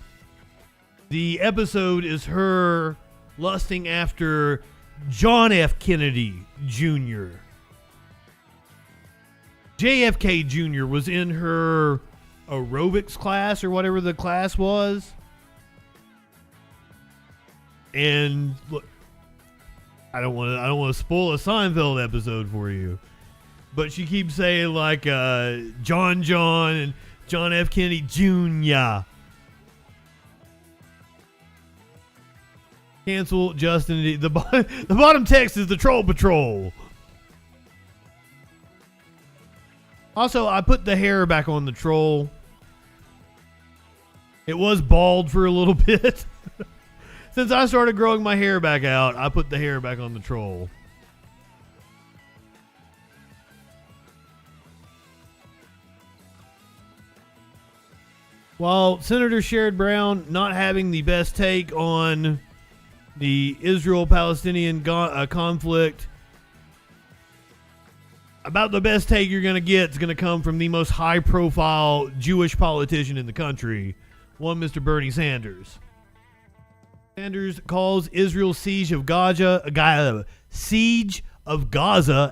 the episode is her lusting after John F. Kennedy Jr. JFK Jr. was in her aerobics class or whatever the class was. And look, I don't want to spoil a Seinfeld episode for you, but she keeps saying like John and John F. Kennedy Jr. Cancel Justin. The bottom text is the Troll Patrol. Also, I put the hair back on the troll. It was bald for a little bit. Since I started growing my hair back out, I put the hair back on the troll. While Senator Sherrod Brown not having the best take on the Israel-Palestinian conflict, about the best take you're going to get is going to come from the most high-profile Jewish politician in the country, one Mr. Bernie Sanders. Sanders calls Israel's siege of Gaza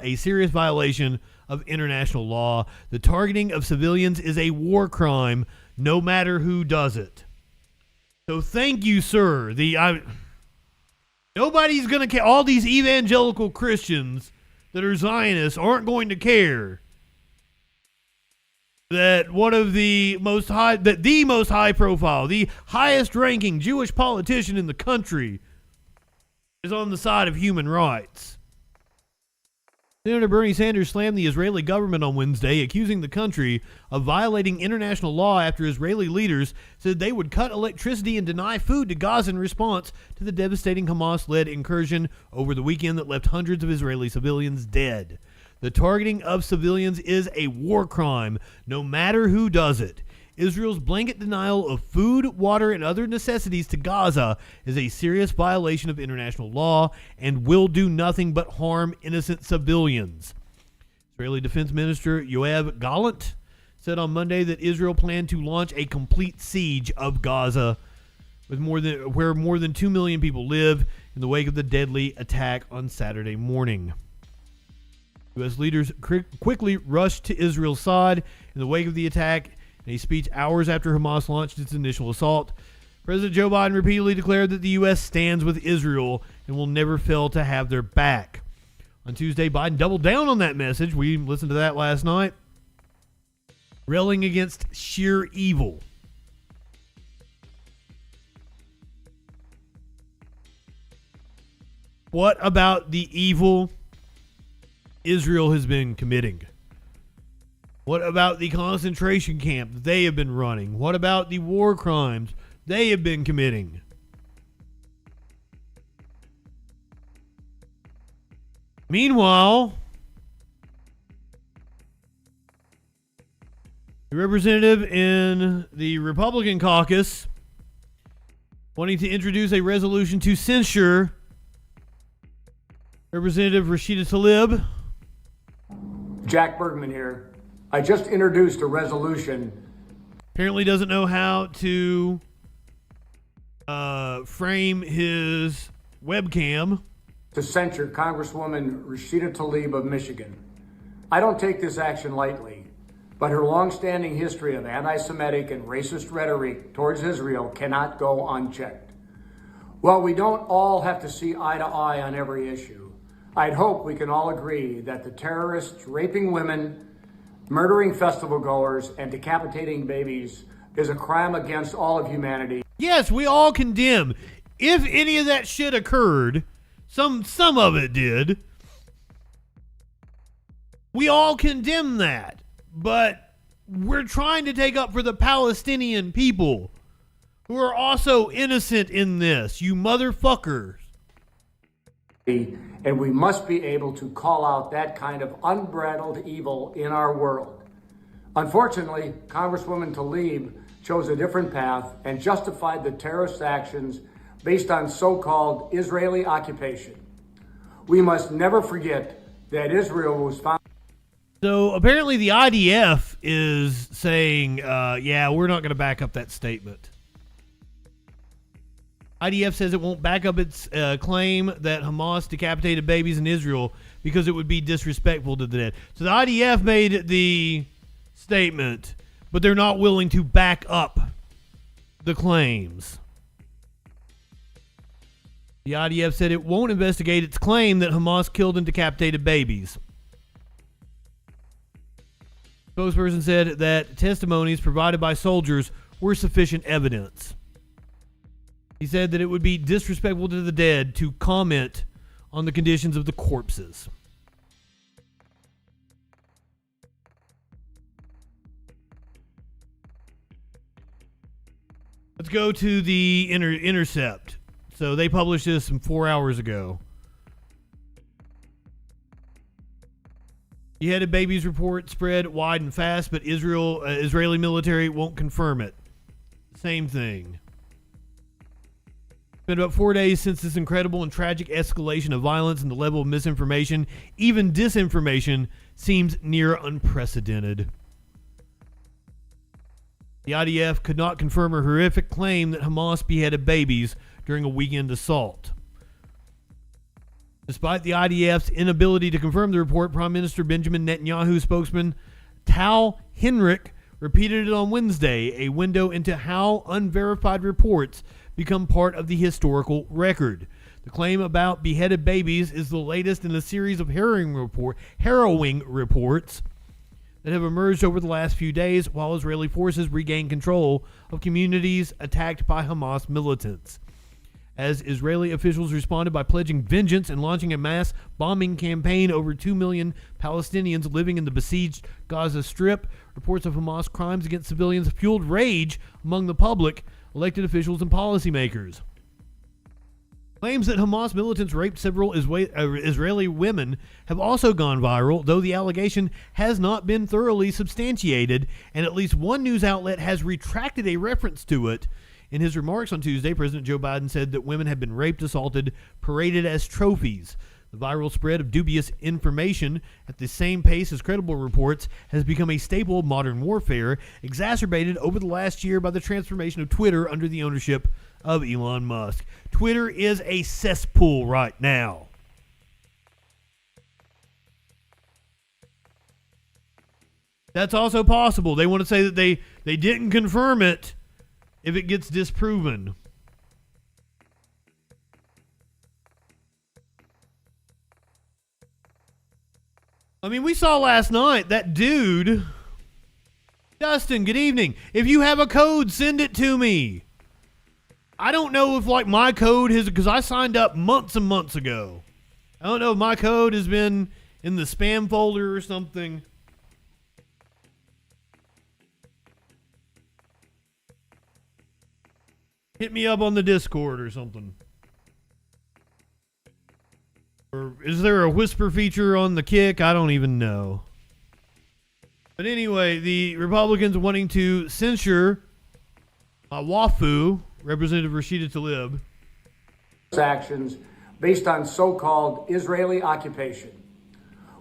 a serious violation of international law. The targeting of civilians is a war crime, no matter who does it. So thank you, sir. Nobody's going to care. All these evangelical Christians that are Zionists aren't going to care that one of the most high profile, the highest ranking Jewish politician in the country is on the side of human rights. Senator Bernie Sanders slammed the Israeli government on Wednesday, accusing the country of violating international law after Israeli leaders said they would cut electricity and deny food to Gaza in response to the devastating Hamas-led incursion over the weekend that left hundreds of Israeli civilians dead. The targeting of civilians is a war crime, no matter who does it. Israel's blanket denial of food, water, and other necessities to Gaza is a serious violation of international law and will do nothing but harm innocent civilians. Israeli Defense Minister Yoav Gallant said on Monday that Israel planned to launch a complete siege of Gaza, where more than 2 million people live, in the wake of the deadly attack on Saturday morning. U.S. leaders quickly rushed to Israel's side in the wake of the attack. In a speech hours after Hamas launched its initial assault, President Joe Biden repeatedly declared that the U.S. stands with Israel and will never fail to have their back. On Tuesday, Biden doubled down on that message. We listened to that last night, railing against sheer evil. What about the evil Israel has been committing? What about the concentration camp that they have been running? What about the war crimes they have been committing? Meanwhile, the representative in the Republican caucus wanting to introduce a resolution to censure Representative Rashida Tlaib. Jack Bergman here. I just introduced a resolution. Apparently doesn't know how to frame his webcam. To censure Congresswoman Rashida Tlaib of Michigan. I don't take this action lightly, but her long-standing history of anti-Semitic and racist rhetoric towards Israel cannot go unchecked. While we don't all have to see eye to eye on every issue, I'd hope we can all agree that the terrorists raping women, murdering festival goers, and decapitating babies is a crime against all of humanity. Yes, we all condemn. If any of that shit occurred, some of it did, we all condemn that. But we're trying to take up for the Palestinian people who are also innocent in this, you motherfuckers. And we must be able to call out that kind of unbridled evil in our world. Unfortunately, Congresswoman Tlaib chose a different path and justified the terrorist actions based on so-called Israeli occupation. We must never forget that Israel was founded. So apparently the IDF is saying, yeah, we're not going to back up that statement. IDF says it won't back up its claim that Hamas decapitated babies in Israel because it would be disrespectful to the dead. So the IDF made the statement, but they're not willing to back up the claims. The IDF said it won't investigate its claim that Hamas killed and decapitated babies. Spokesperson said that testimonies provided by soldiers were sufficient evidence. He said that it would be disrespectful to the dead to comment on the conditions of the corpses. Let's go to the Intercept. So they published this some 4 hours ago. Beheaded babies report spread wide and fast, but Israeli military won't confirm it. Same thing. It's been about 4 days since this incredible and tragic escalation of violence, and the level of misinformation, even disinformation, seems near unprecedented. The IDF could not confirm a horrific claim that Hamas beheaded babies during a weekend assault. Despite the IDF's inability to confirm the report, Prime Minister Benjamin Netanyahu spokesman Tal Henrik repeated it on Wednesday, a window into how unverified reports become part of the historical record. The claim about beheaded babies is the latest in a series of harrowing reports that have emerged over the last few days while Israeli forces regain control of communities attacked by Hamas militants. As Israeli officials responded by pledging vengeance and launching a mass bombing campaign over 2 million Palestinians living in the besieged Gaza Strip, reports of Hamas crimes against civilians fueled rage among the public, elected officials, and policymakers. Claims that Hamas militants raped several Israeli women have also gone viral, though the allegation has not been thoroughly substantiated, and at least one news outlet has retracted a reference to it. In his remarks on Tuesday, President Joe Biden said that women have been raped, assaulted, paraded as trophies. The viral spread of dubious information at the same pace as credible reports has become a staple of modern warfare, exacerbated over the last year by the transformation of Twitter under the ownership of Elon Musk. Twitter is a cesspool right now. That's also possible. They want to say that they didn't confirm it if it gets disproven. I mean, we saw last night that dude. Justin, good evening. If you have a code, send it to me. I don't know if like my code has, because I signed up months and months ago. I don't know if my code has been in the spam folder or something. Hit me up on the Discord or something. Or is there a whisper feature on the Kick? I don't even know. But anyway, the Republicans wanting to censure WAFU, Representative Rashida Tlaib. Actions based on so-called Israeli occupation.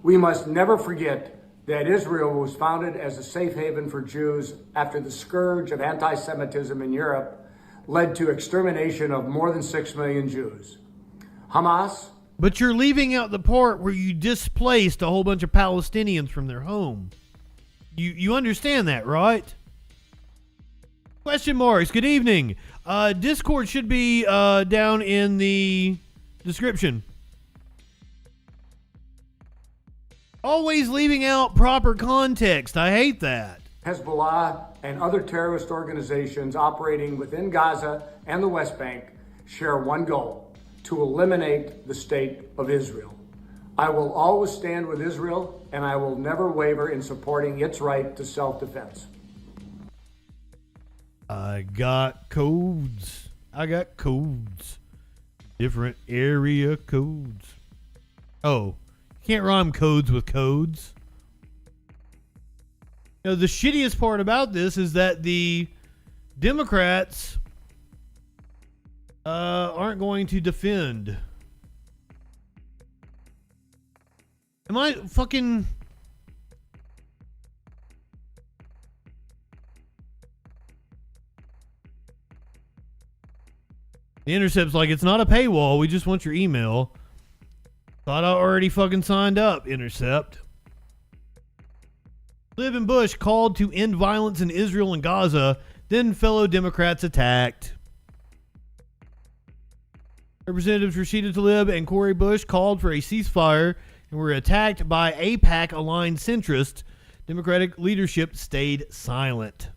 We must never forget that Israel was founded as a safe haven for Jews after the scourge of anti-Semitism in Europe led to extermination of more than 6 million Jews. Hamas. But you're leaving out the part where you displaced a whole bunch of Palestinians from their home. You understand that, right? Question marks. Good evening. Discord should be down in the description. Always leaving out proper context. I hate that. Hezbollah and other terrorist organizations operating within Gaza and the West Bank share one goal: to eliminate the state of Israel. I will always stand with Israel, and I will never waver in supporting its right to self-defense. I got codes. Different area codes. Oh, can't rhyme codes with codes. You know, the shittiest part about this is that the Democrats aren't going to defend. Am I fucking... The Intercept's like, it's not a paywall. We just want your email. Thought I already fucking signed up, Intercept. Liv and Bush called to end violence in Israel and Gaza. Then fellow Democrats attacked. Representatives Rashida Tlaib and Cori Bush called for a ceasefire and were attacked by AIPAC-aligned centrists. Democratic leadership stayed silent.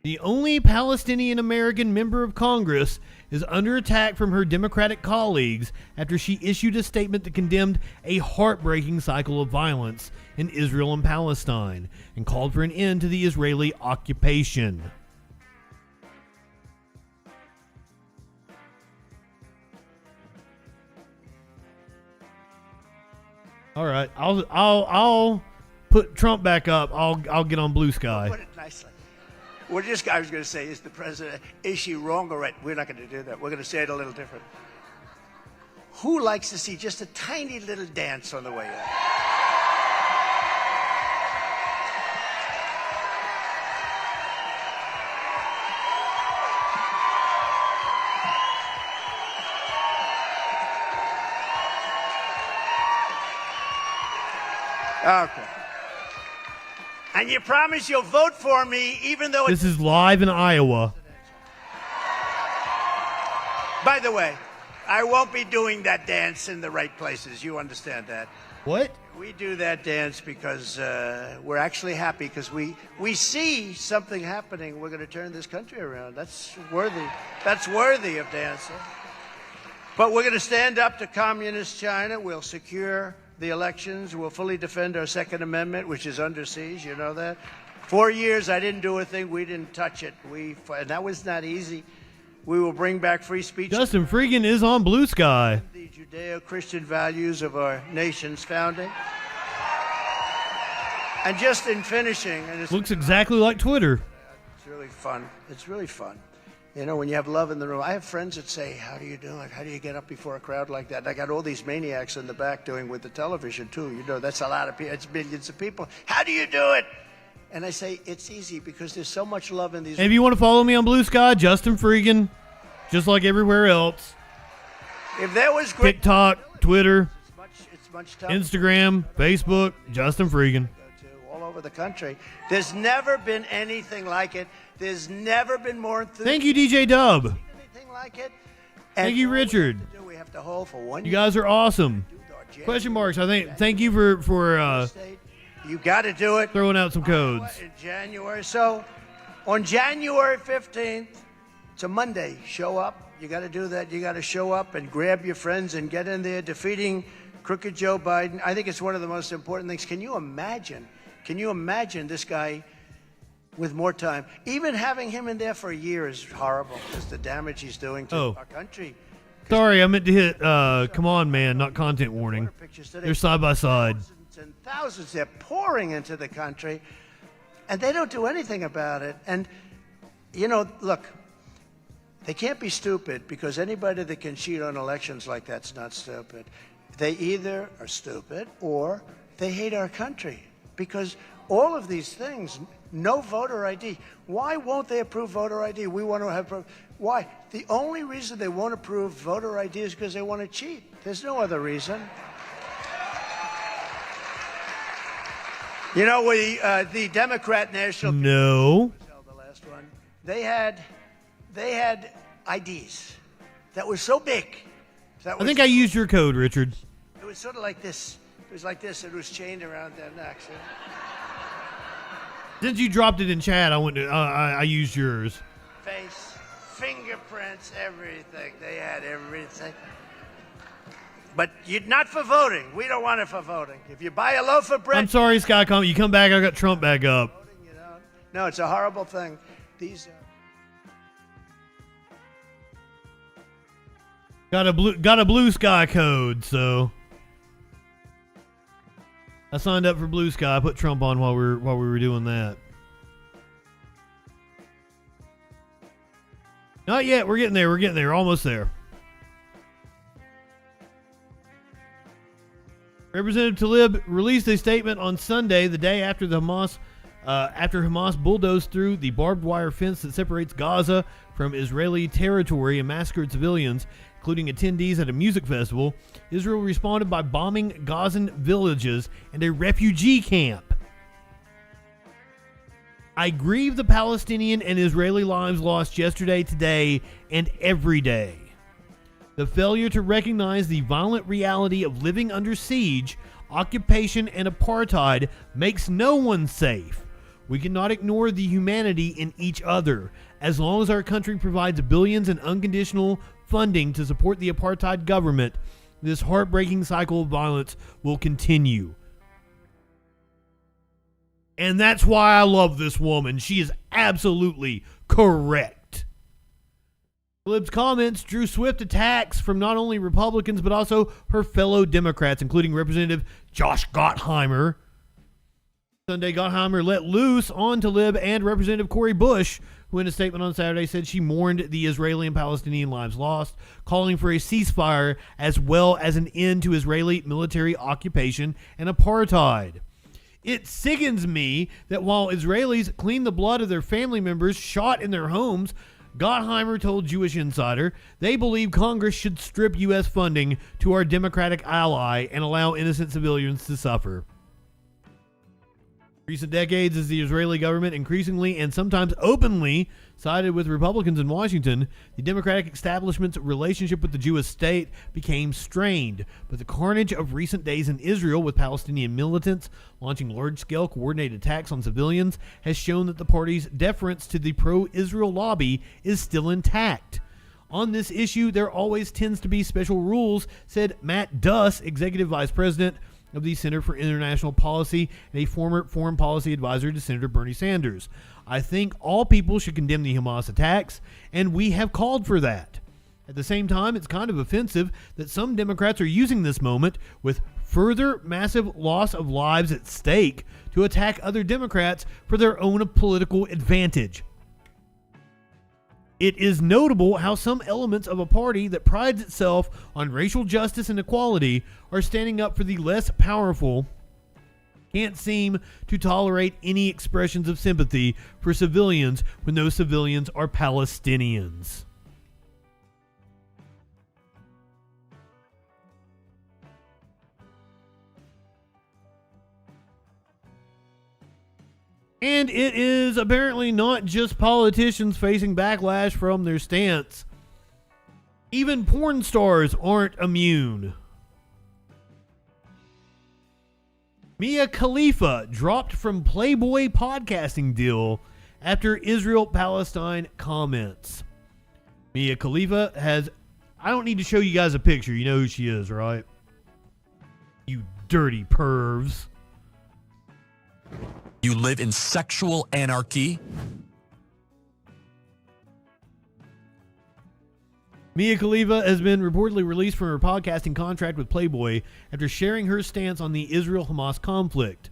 The only Palestinian-American member of Congress is under attack from her Democratic colleagues after she issued a statement that condemned a heartbreaking cycle of violence in Israel and Palestine and called for an end to the Israeli occupation. All right, I'll put Trump back up. I'll get on Blue Sky. Put it nicely. What this guy was going to say is the president, is she wrong or right? We're not going to do that. We're going to say it a little different. Who likes to see just a tiny little dance on the way out? Okay. And you promise you'll vote for me even though This is live in Iowa. By the way, I won't be doing that dance in the right places. You understand that? What? We do that dance because we're actually happy because we see something happening. We're going to turn this country around. That's worthy. That's worthy of dancing. But we're going to stand up to communist China. We'll secure the elections. We'll fully defend our Second Amendment, which is under siege. You know that? 4 years, I didn't do a thing. We didn't touch it. And that was not easy. We will bring back free speech. JustinFREAKIN is on Blue Sky. The Judeo-Christian values of our nation's founding. And just in finishing, and it's Looks exactly like Twitter. It's really fun. It's really fun. You know, when you have love in the room. I have friends that say, how do you do it? How do you get up before a crowd like that? And I got all these maniacs in the back doing with the television, too. You know, that's a lot of people. It's millions of people. How do you do it? And I say, it's easy because there's so much love in these. If you want to follow me on Blue Sky, JustinFREAKIN, just like everywhere else. If there was great TikTok, Twitter, it's much tougher. Instagram, Facebook, JustinFREAKIN. All over the country. There's never been anything like it. There's never been more enthusiasm. Thank you, DJ Dub. Anything like it. Thank you, Richard. We have to hold for 1 year. You guys are awesome. Question marks. I think. Thank you for you got to do it. Throwing out some codes. In January. So on January 15th, it's a Monday. Show up. You got to do that. You got to show up and grab your friends and get in there defeating crooked Joe Biden. I think it's one of the most important things. Can you imagine? Can you imagine this guy with more time? Even having him in there for a year is horrible because the damage he's doing to our country. Sorry, I meant to hit come on, man, not content warning. They're side by side. Thousands and thousands, they're pouring into the country, and they don't do anything about it. And, you know, look, they can't be stupid because anybody that can cheat on elections like that's not stupid. They either are stupid or they hate our country. Because all of these things, no voter ID. Why won't they approve voter ID? We want to have. Why? The only reason they won't approve voter ID is because they want to cheat. There's no other reason. You know, the Democrat National No. the last one, they had IDs that were so big. I think I used your code, Richard. It was sort of like this. It was like this. It was chained around their necks. Since you dropped it in chat, I used yours. Face, fingerprints, everything. They had everything. But not for voting. We don't want it for voting. If you buy a loaf of bread. I'm sorry, Skycom. You come back, I got Trump back up. No, it's a horrible thing. These. Got a blue sky code, so I signed up for Blue Sky. I put Trump on while we were doing that. Not yet. We're getting there. We're getting there. Almost there. Representative Tlaib released a statement on Sunday, the day after Hamas bulldozed through the barbed wire fence that separates Gaza from Israeli territory and massacred civilians, including attendees at a music festival. Israel responded by bombing Gazan villages and a refugee camp. I grieve the Palestinian and Israeli lives lost yesterday, today, and every day. The failure to recognize the violent reality of living under siege, occupation, and apartheid makes no one safe. We cannot ignore the humanity in each other. As long as our country provides billions in unconditional funding to support the apartheid government, this heartbreaking cycle of violence will continue. And that's why I love this woman. She is absolutely correct. Tlaib's comments drew swift attacks from not only Republicans but also her fellow Democrats, including Representative Josh Gottheimer. Sunday, Gottheimer let loose on Tlaib and Representative Cori Bush, who in a statement on Saturday said she mourned the Israeli and Palestinian lives lost, calling for a ceasefire as well as an end to Israeli military occupation and apartheid. It sickens me that while Israelis clean the blood of their family members shot in their homes, Gottheimer told Jewish Insider they believe Congress should strip U.S. funding to our Democratic ally and allow innocent civilians to suffer. Recent decades, as the Israeli government increasingly and sometimes openly sided with Republicans in Washington, the Democratic establishment's relationship with the Jewish state became strained. But the carnage of recent days in Israel, with Palestinian militants launching large-scale coordinated attacks on civilians, has shown that the party's deference to the pro-Israel lobby is still intact. On this issue, there always tends to be special rules, said Matt Duss, executive vice president of the Center for International Policy and a former foreign policy advisor to Senator Bernie Sanders. I think all people should condemn the Hamas attacks, and we have called for that. At the same time, it's kind of offensive that some Democrats are using this moment, with further massive loss of lives at stake, to attack other Democrats for their own political advantage. It is notable how some elements of a party that prides itself on racial justice and equality are standing up for the less powerful, can't seem to tolerate any expressions of sympathy for civilians when those civilians are Palestinians. And it is apparently not just politicians facing backlash from their stance. Even porn stars aren't immune. Mia Khalifa dropped from Playboy podcasting deal after Israel-Palestine comments. Mia Khalifa has... I don't need to show you guys a picture. You know who she is, right? You dirty pervs. You live in sexual anarchy? Mia Khalifa has been reportedly released from her podcasting contract with Playboy after sharing her stance on the Israel-Hamas conflict.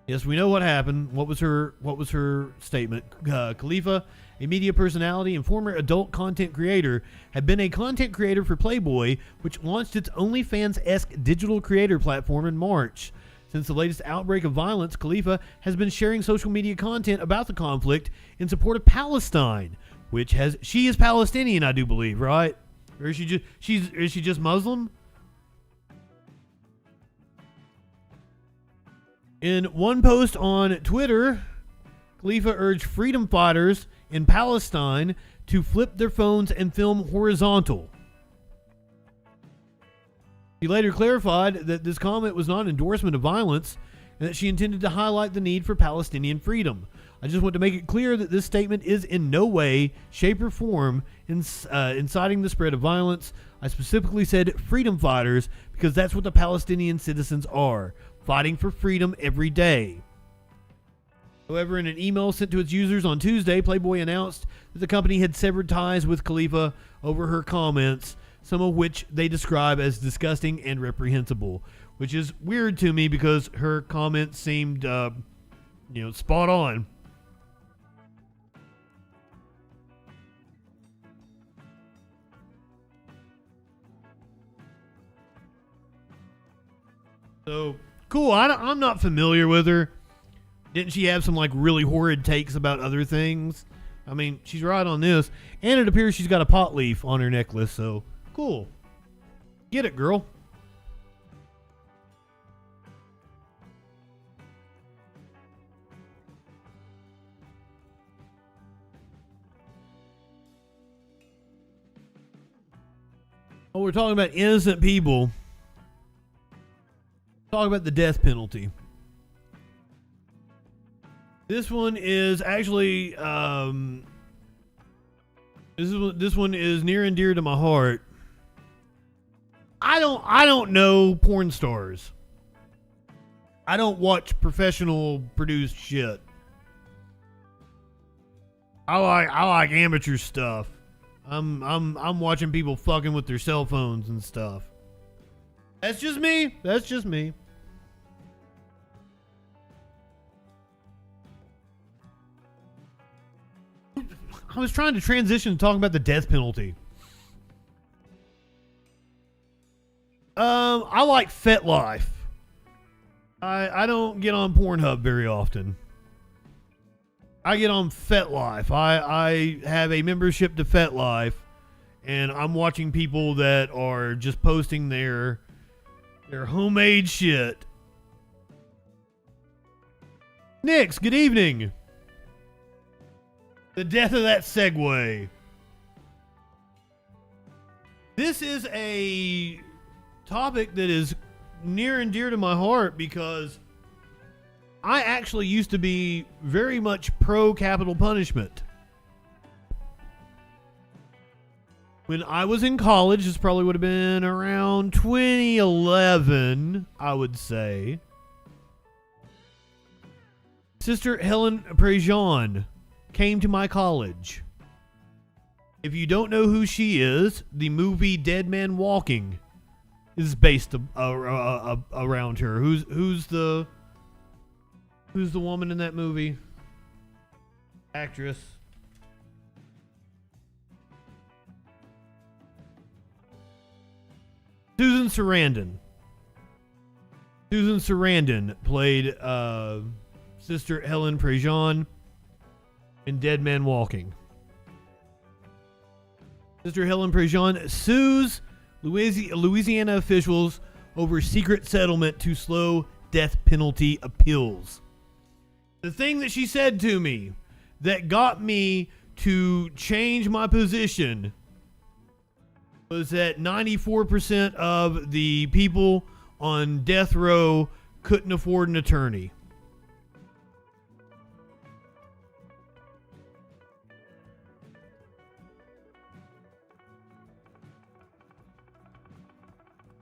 Yes, we know what happened. What was her statement? Khalifa, a media personality and former adult content creator, had been a content creator for Playboy, which launched its OnlyFans-esque digital creator platform in March. Since the latest outbreak of violence, Khalifa has been sharing social media content about the conflict in support of Palestine, she is Palestinian, I do believe, right? Or is she just Muslim? In one post on Twitter, Khalifa urged freedom fighters in Palestine to flip their phones and film horizontal. She later clarified that this comment was not an endorsement of violence and that she intended to highlight the need for Palestinian freedom. I just want to make it clear that this statement is in no way, shape, or form inciting the spread of violence. I specifically said freedom fighters because that's what the Palestinian citizens are, fighting for freedom every day. However, in an email sent to its users on Tuesday, Playboy announced that the company had severed ties with Khalifa over her comments, some of which they describe as disgusting and reprehensible, which is weird to me because her comments seemed, spot on. So, cool. I'm not familiar with her. Didn't she have some, really horrid takes about other things? I mean, she's right on this. And it appears she's got a pot leaf on her necklace, so cool. Get it, girl. Oh, we're talking about innocent people. Talk about the death penalty. This one is actually this one is near and dear to my heart. I don't know porn stars. I don't watch professional produced shit. I like amateur stuff. I'm watching people fucking with their cell phones and stuff. That's just me. That's just me. I was trying to transition to talking about the death penalty. I like FetLife. I don't get on Pornhub very often. I get on FetLife. I have a membership to FetLife, and I'm watching people that are just posting their homemade shit. Nix, good evening. The death of that segue. This is a topic that is near and dear to my heart because I actually used to be very much pro capital punishment. When I was in college, this probably would have been around 2011, I would say. Sister Helen Prejean came to my college. If you don't know who she is, the movie Dead Man Walking is based around her. Who's the woman in that movie? Actress. Susan Sarandon. Susan Sarandon played Sister Helen Prejean in Dead Man Walking. Sister Helen Prejean sues Louisiana officials over secret settlement to slow death penalty appeals. The thing that she said to me that got me to change my position was that 94% of the people on death row couldn't afford an attorney.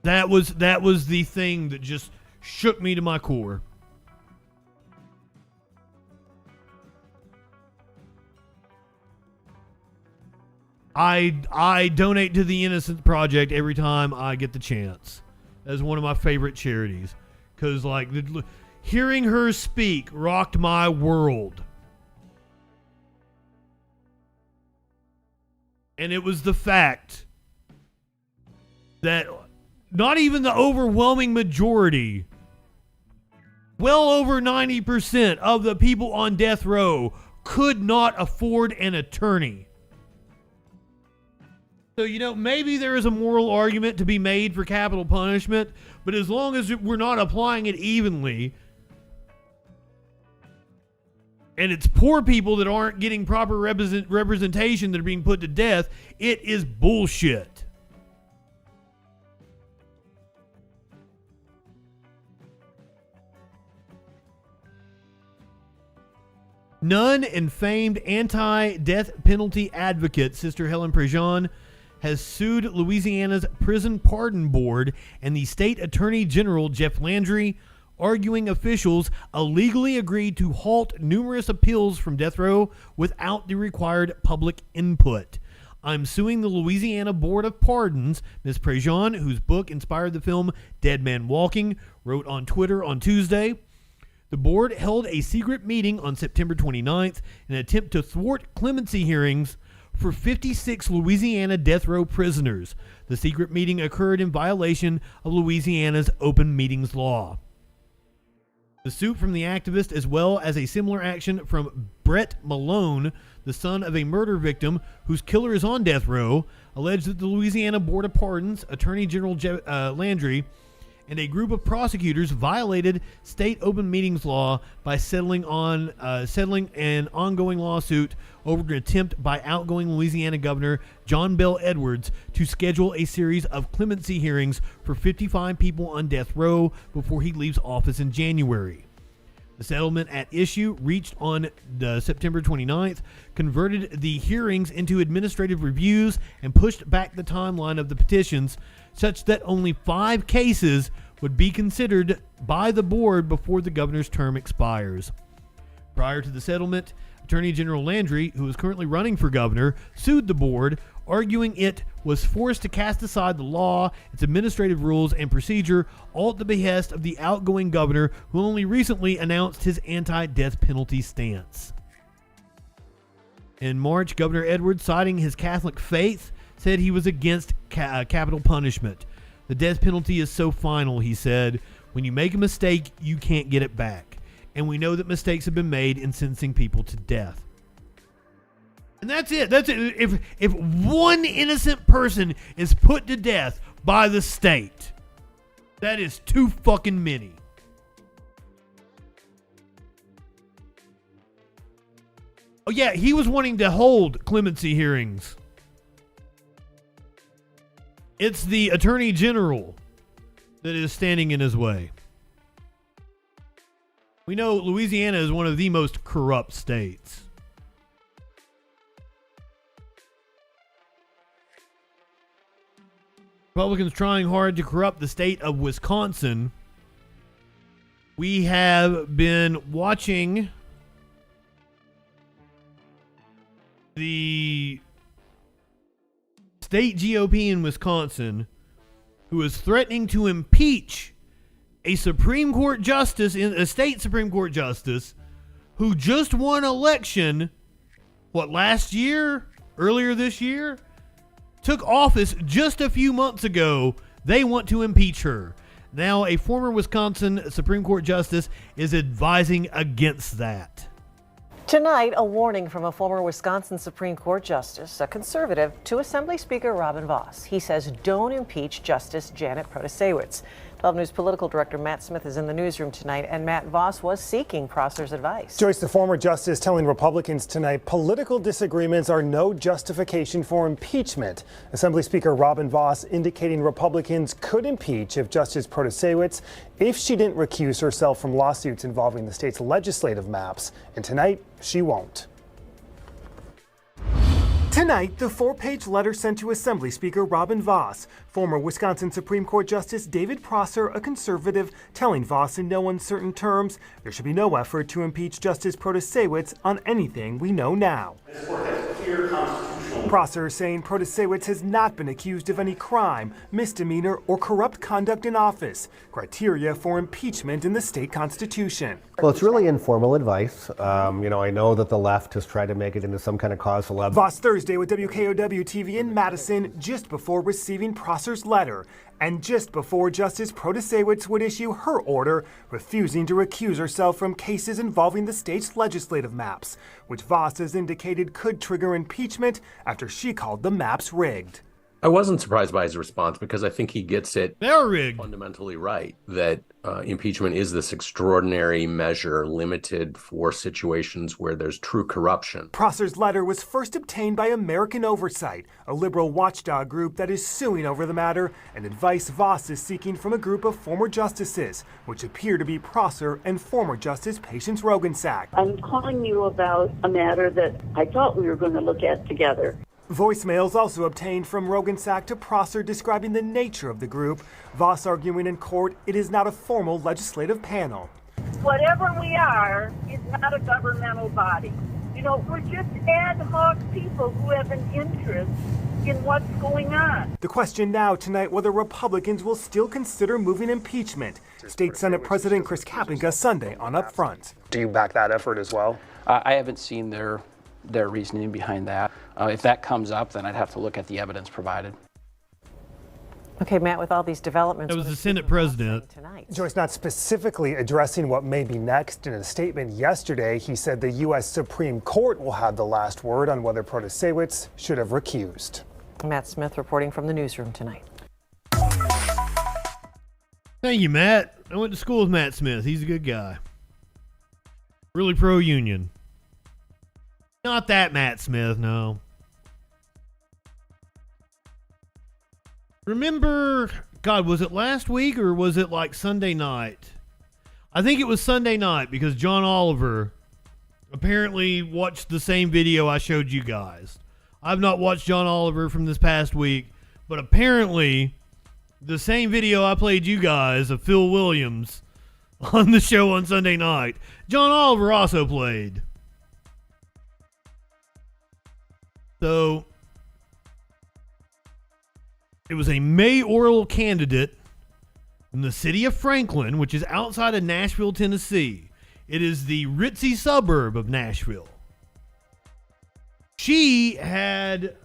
That was the thing that just shook me to my core. I donate to the Innocence Project every time I get the chance. That's one of my favorite charities. Because, hearing her speak rocked my world. And it was the fact that not even the overwhelming majority, well over 90% of the people on death row could not afford an attorney. So, maybe there is a moral argument to be made for capital punishment, but as long as we're not applying it evenly, and it's poor people that aren't getting proper representation that are being put to death, it is bullshit. Nun and famed anti-death penalty advocate Sister Helen Prejean has sued Louisiana's Prison Pardon Board and the state attorney general Jeff Landry, arguing officials illegally agreed to halt numerous appeals from death row without the required public input. I'm suing the Louisiana Board of Pardons, Ms. Prejean, whose book inspired the film Dead Man Walking, wrote on Twitter on Tuesday. The board held a secret meeting on September 29th in an attempt to thwart clemency hearings for 56 Louisiana death row prisoners. The secret meeting occurred in violation of Louisiana's open meetings law. The suit from the activist, as well as a similar action from Brett Malone, the son of a murder victim whose killer is on death row, alleged that the Louisiana Board of Pardons, Attorney General Landry, and a group of prosecutors violated state open meetings law by settling an ongoing lawsuit over an attempt by outgoing Louisiana Governor John Bel Edwards to schedule a series of clemency hearings for 55 people on death row before he leaves office in January. The settlement at issue, reached on September 29th, converted the hearings into administrative reviews and pushed back the timeline of the petitions such that only 5 cases would be considered by the board before the governor's term expires. Prior to the settlement, Attorney General Landry, who is currently running for governor, sued the board, arguing it was forced to cast aside the law, its administrative rules, and procedure, all at the behest of the outgoing governor, who only recently announced his anti-death penalty stance. In March, Governor Edwards, citing his Catholic faith, said he was against capital punishment. The death penalty is so final, he said. When you make a mistake, you can't get it back. And we know that mistakes have been made in sentencing people to death. And that's it. That's it. If one innocent person is put to death by the state, that is too fucking many. Oh yeah, he was wanting to hold clemency hearings. It's the Attorney General that is standing in his way. We know Louisiana is one of the most corrupt states. Republicans trying hard to corrupt the state of Wisconsin. We have been watching the state GOP in Wisconsin, who is threatening to impeach a Supreme Court justice, a state Supreme Court justice, who just won election, earlier this year? Took office just a few months ago. They want to impeach her. Now, a former Wisconsin Supreme Court justice is advising against that. Tonight, a warning from a former Wisconsin Supreme Court justice, a conservative, to Assembly Speaker Robin Vos. He says don't impeach Justice Janet Protasewicz. 12 News political director Matt Smith is in the newsroom tonight, and Matt, Vos was seeking Prosser's advice. Joyce, the former justice telling Republicans tonight political disagreements are no justification for impeachment. Assembly Speaker Robin Vos indicating Republicans could impeach if Justice Protasewicz if she didn't recuse herself from lawsuits involving the state's legislative maps. And tonight, she won't. Tonight, the 4-page letter sent to Assembly Speaker Robin Vos, former Wisconsin Supreme Court Justice David Prosser, a conservative, telling Vos in no uncertain terms there should be no effort to impeach Justice Protasewicz on anything we know now. This court has clear constitutional. Prosser saying Protasewicz has not been accused of any crime, misdemeanor, or corrupt conduct in office. Criteria for impeachment in the state constitution. Well, it's really informal advice. I know that the left has tried to make it into some kind of causal evidence. Vos Thursday with WKOW TV in Madison just before receiving Prosser's letter and just before Justice Protasewicz would issue her order refusing to recuse herself from cases involving the state's legislative maps, which Vos has indicated could trigger impeachment after she called the maps rigged. I wasn't surprised by his response because I think he gets it fundamentally right, that impeachment is this extraordinary measure limited for situations where there's true corruption. Prosser's letter was first obtained by American Oversight, a liberal watchdog group that is suing over the matter, and advice Voss is seeking from a group of former justices, which appear to be Prosser and former Justice Patience Rogensack. I'm calling you about a matter that I thought we were going to look at together. Voicemails also obtained from Rogensack to Prosser describing the nature of the group, Voss arguing in court it is not a formal legislative panel. Whatever we are is not a governmental body. You know, we're just ad hoc people who have an interest in what's going on. The question now tonight whether Republicans will still consider moving impeachment. State Senate President Chris Kapenga Sunday on Upfront. Do you back that effort as well? I haven't seen their reasoning behind that. If that comes up, then I'd have to look at the evidence provided. Okay, Matt, with all these developments... That was the Senate president. Joyce, not specifically addressing what may be next. In a statement yesterday, he said the U.S. Supreme Court will have the last word on whether Protasewicz should have recused. Matt Smith reporting from the newsroom tonight. Thank you, Matt. I went to school with Matt Smith. He's a good guy. Really pro-union. Not that Matt Smith, no. Remember, God, was it last week or was it like Sunday night? I think it was Sunday night because John Oliver apparently watched the same video I showed you guys. I've not watched John Oliver from this past week, but apparently the same video I played you guys of Phil Williams on the show on Sunday night, John Oliver also played. So, it was a mayoral candidate in the city of Franklin, which is outside of Nashville, Tennessee. It is the ritzy suburb of Nashville. She had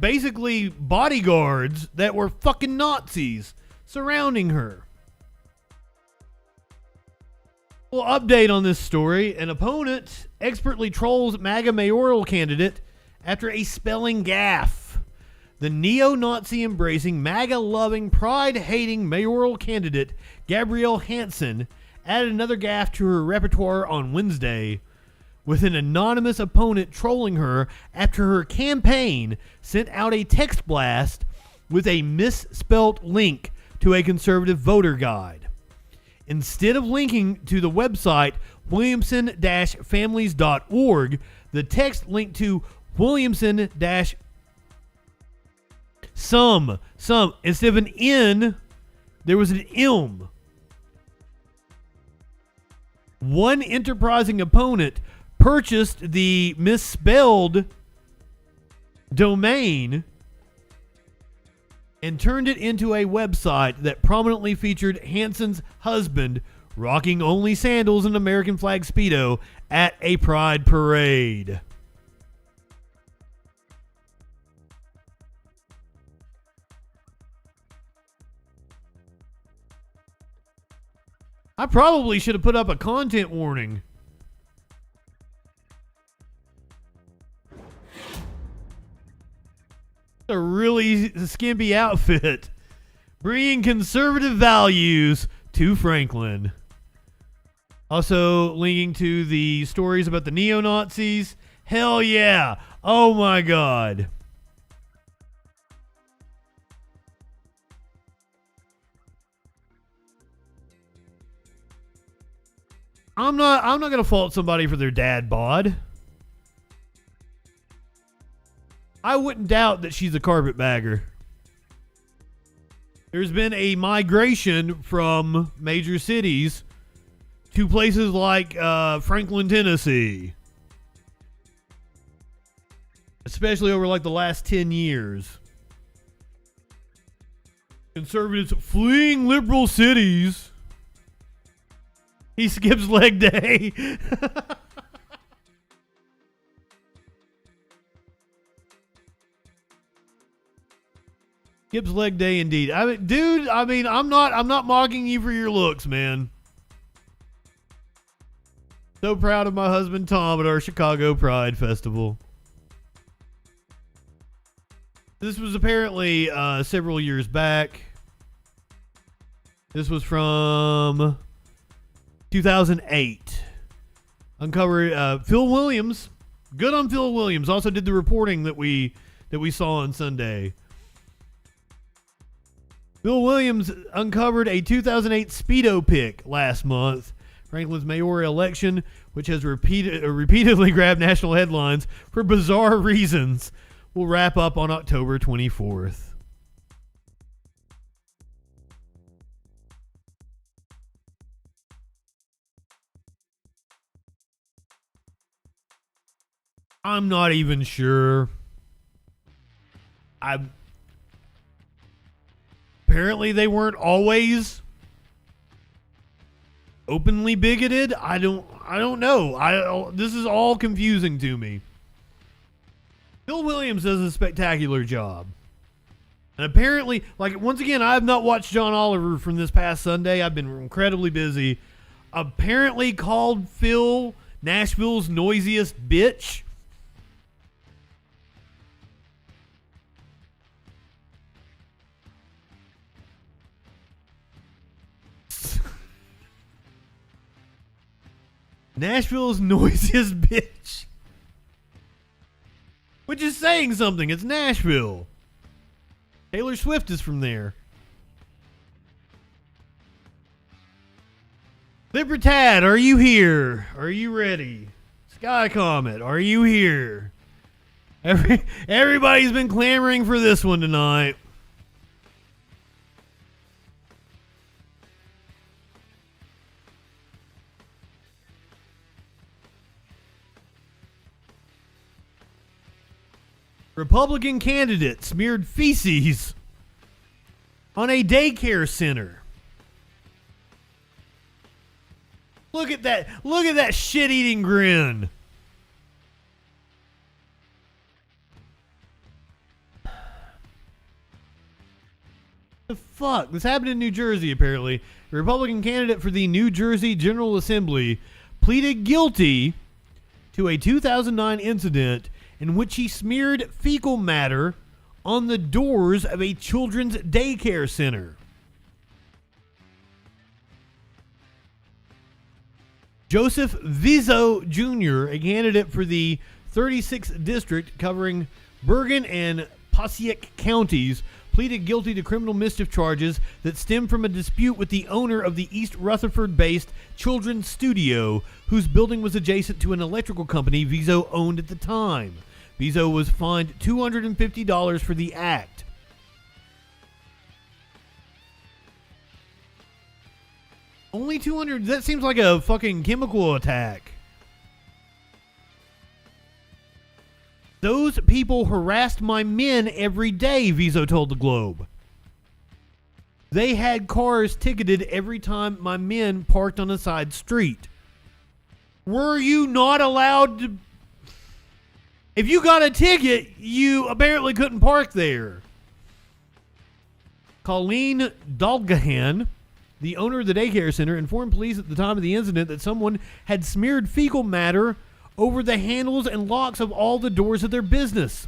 basically bodyguards that were fucking Nazis surrounding her. Well, update on this story. An opponent expertly trolls MAGA mayoral candidate after a spelling gaffe. The neo-Nazi embracing, MAGA-loving, pride-hating mayoral candidate Gabrielle Hansen added another gaffe to her repertoire on Wednesday, with an anonymous opponent trolling her after her campaign sent out a text blast with a misspelt link to a conservative voter guide. Instead of linking to the website williamson-families.org, the text linked to Williamson-some. Instead of an N, there was an M. One enterprising opponent purchased the misspelled domain and turned it into a website that prominently featured Hansen's husband rocking only sandals and American flag Speedo at a pride parade. I probably should have put up a content warning. A really skimpy outfit, bringing conservative values to Franklin. Also linking to the stories about the neo-Nazis. Hell yeah. Oh my God. I'm not going to fault somebody for their dad bod. I wouldn't doubt that she's a carpetbagger. There's been a migration from major cities to places like Franklin, Tennessee. Especially over like the last 10 years. Conservatives fleeing liberal cities. He skips leg day. Skips leg day indeed. I'm not mocking you for your looks, man. So proud of my husband Tom at our Chicago Pride Festival. This was apparently several years back. This was from 2008. Uncovered Phil Williams. Good on Phil Williams. Also did the reporting that we saw on Sunday. Phil Williams uncovered a 2008 Speedo pic last month. Franklin's mayoral election, which has repeatedly grabbed national headlines for bizarre reasons, will wrap up on October 24th. I'm not even sure. Apparently they weren't always openly bigoted. I don't know. This is all confusing to me. Phil Williams does a spectacular job. And apparently, like, once again, I have not watched John Oliver from this past Sunday. I've been incredibly busy. Apparently called Phil Nashville's noisiest bitch. Nashville's noisiest bitch. Which is saying something. It's Nashville. Taylor Swift is from there. Libertad, are you here? Are you ready? Sky Comet, are you here? Everybody's been clamoring for this one tonight. Republican candidate smeared feces on a daycare center. Look at that. Look at that shit-eating grin. The fuck? This happened in New Jersey, apparently. A Republican candidate for the New Jersey General Assembly pleaded guilty to a 2009 incident in which he smeared fecal matter on the doors of a children's daycare center. Joseph Vizo Jr., a candidate for the 36th district covering Bergen and Passaic counties, pleaded guilty to criminal mischief charges that stem from a dispute with the owner of the East Rutherford-based children's studio, whose building was adjacent to an electrical company Vizo owned at the time. Vizo was fined $250 for the act. Only 200? That seems like a fucking chemical attack. Those people harassed my men every day, Vizo told the Globe. They had cars ticketed every time my men parked on a side street. Were you not allowed to... If you got a ticket, you apparently couldn't park there. Colleen Dalgahan, the owner of the daycare center, informed police at the time of the incident that someone had smeared fecal matter over the handles and locks of all the doors of their business.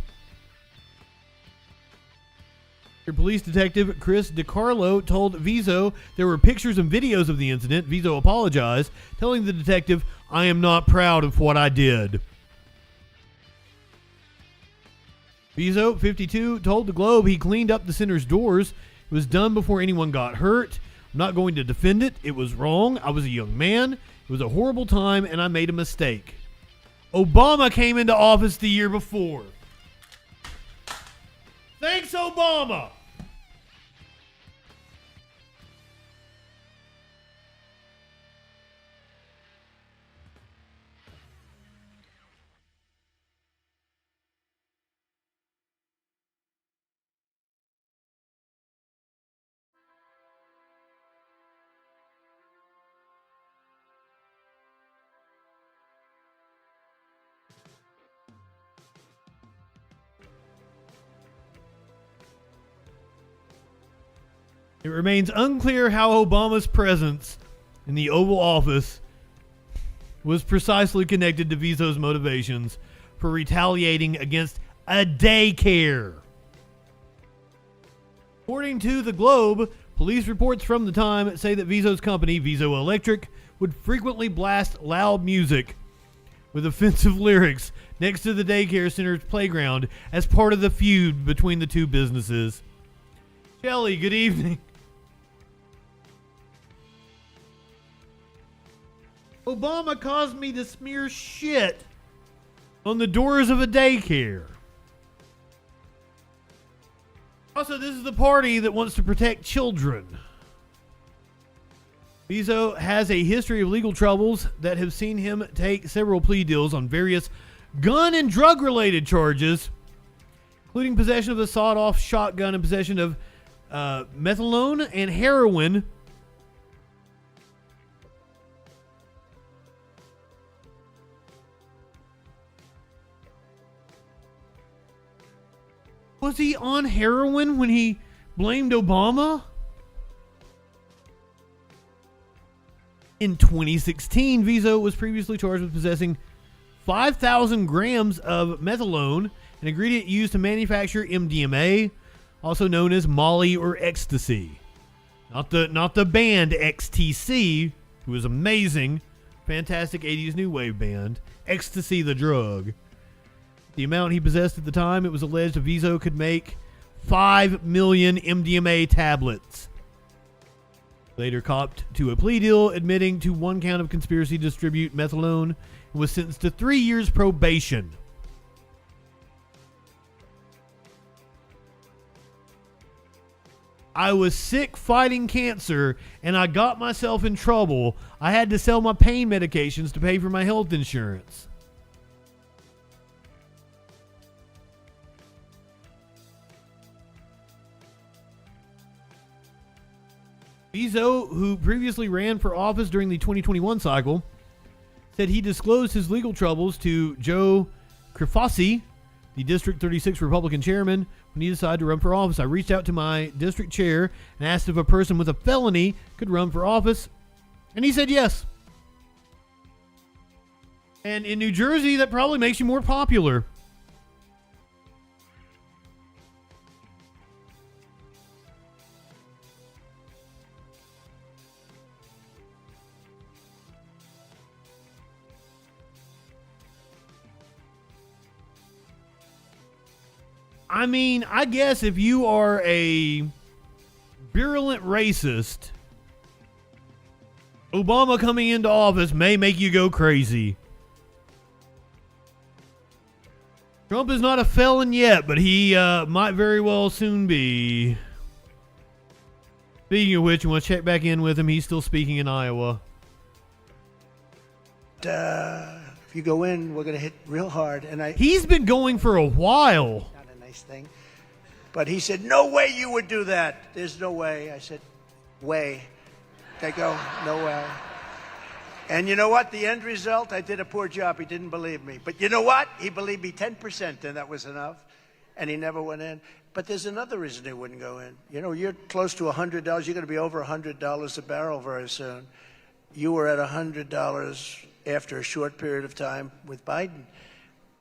Their police detective Chris DiCarlo told Vizo there were pictures and videos of the incident. Vizo apologized, telling the detective, "I am not proud of what I did." Vizo, 52, told the Globe he cleaned up the center's doors. It was done before anyone got hurt. I'm not going to defend it. It was wrong. I was a young man. It was a horrible time, and I made a mistake. Obama came into office the year before. Thanks, Obama. It remains unclear how Obama's presence in the Oval Office was precisely connected to Vizo's motivations for retaliating against a daycare. According to the Globe, police reports from the time say that Vizo's company, Vizo Electric, would frequently blast loud music with offensive lyrics next to the daycare center's playground as part of the feud between the two businesses. Shelley, good evening. Obama caused me to smear shit on the doors of a daycare. Also, this is the party that wants to protect children. Vizo has a history of legal troubles that have seen him take several plea deals on various gun and drug-related charges, including possession of a sawed-off shotgun and possession of methadone and heroin. Was he on heroin when he blamed Obama? In 2016, Vizo was previously charged with possessing 5,000 grams of methadone, an ingredient used to manufacture MDMA, also known as Molly or ecstasy. Not the band XTC, who was amazing, fantastic 80s new wave band. Ecstasy, the drug. The amount he possessed at the time, it was alleged that Vizo could make 5 million MDMA tablets. Later copped to a plea deal, admitting to one count of conspiracy to distribute methadone, and was sentenced to 3 years probation. I was sick fighting cancer, and I got myself in trouble. I had to sell my pain medications to pay for my health insurance. Vizo, who previously ran for office during the 2021 cycle, said he disclosed his legal troubles to Joe Crifasi, the District 36 Republican chairman, when he decided to run for office. I reached out to my district chair and asked if a person with a felony could run for office, and he said yes. And in New Jersey, that probably makes you more popular. I mean, I guess if you are a virulent racist, Obama coming into office may make you go crazy. Trump is not a felon yet, but he might very well soon be. Speaking of which, you want to check back in with him. He's still speaking in Iowa. If you go in, we're going to hit real hard. And He's been going for a while. Thing. But he said, no way you would do that. There's no way. I said, way. They go, no way. And you know what? The end result, I did a poor job. He didn't believe me. But you know what? He believed me 10%, and that was enough. And he never went in. But there's another reason he wouldn't go in. You know, you're close to $100. You're going to be over $100 a barrel very soon. You were at $100 after a short period of time with Biden.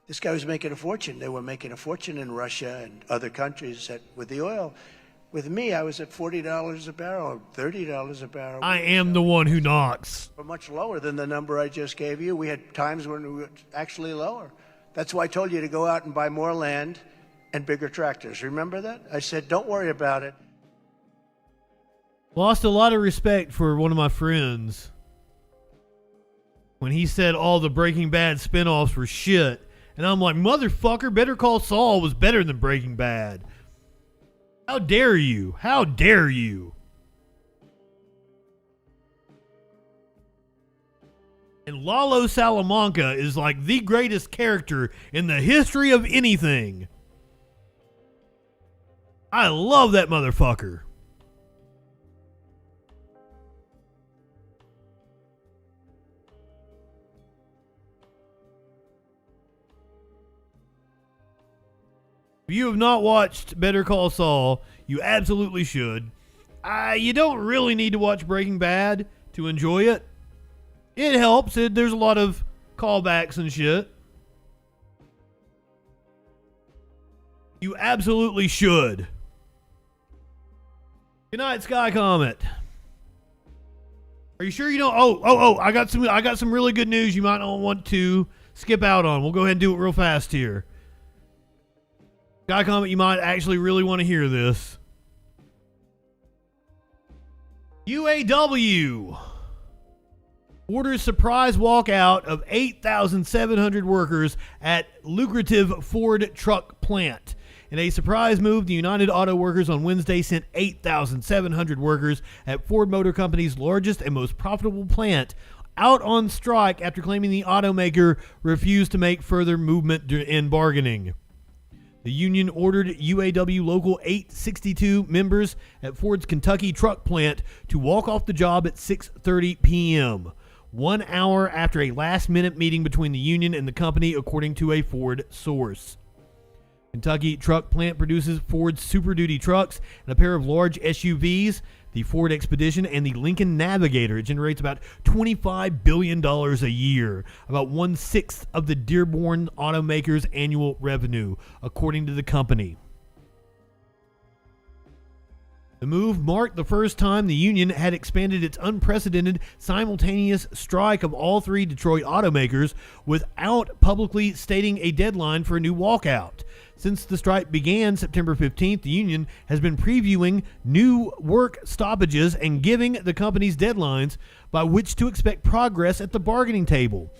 This guy was making a fortune. They were making a fortune in Russia and other countries with the oil. With me, I was at $40 a barrel, $30 a barrel. I am the one who knocks. We're much lower than the number I just gave you. We had times when we were actually lower. That's why I told you to go out and buy more land and bigger tractors. Remember that? I said, don't worry about it. Lost a lot of respect for one of my friends when he said all the Breaking Bad spinoffs were shit. And I'm like, motherfucker, Better Call Saul was better than Breaking Bad. How dare you? How dare you? And Lalo Salamanca is like the greatest character in the history of anything. I love that motherfucker. If you have not watched Better Call Saul, you absolutely should. You don't really need to watch Breaking Bad to enjoy it. It helps. There's a lot of callbacks and shit. You absolutely should. Good night, Sky Comet. Are you sure you don't? Oh! I got some really good news you might not want to skip out on. We'll go ahead and do it real fast here. Sky Comet, you might actually really want to hear this. UAW orders surprise walkout of 8,700 workers at lucrative Ford truck plant. In a surprise move, the United Auto Workers on Wednesday sent 8,700 workers at Ford Motor Company's largest and most profitable plant out on strike after claiming the automaker refused to make further movement in bargaining. The union ordered UAW Local 862 members at Ford's Kentucky truck plant to walk off the job at 6:30 p.m., 1 hour after a last-minute meeting between the union and the company, according to a Ford source. Kentucky truck plant produces Ford's Super Duty trucks and a pair of large SUVs, the Ford Expedition and the Lincoln Navigator. It generates about $25 billion a year, about 1/6 of the Dearborn automaker's annual revenue, according to the company. The move marked the first time the union had expanded its unprecedented simultaneous strike of all three Detroit automakers without publicly stating a deadline for a new walkout. Since the strike began September 15th, the union has been previewing new work stoppages and giving the companies deadlines by which to expect progress at the bargaining table.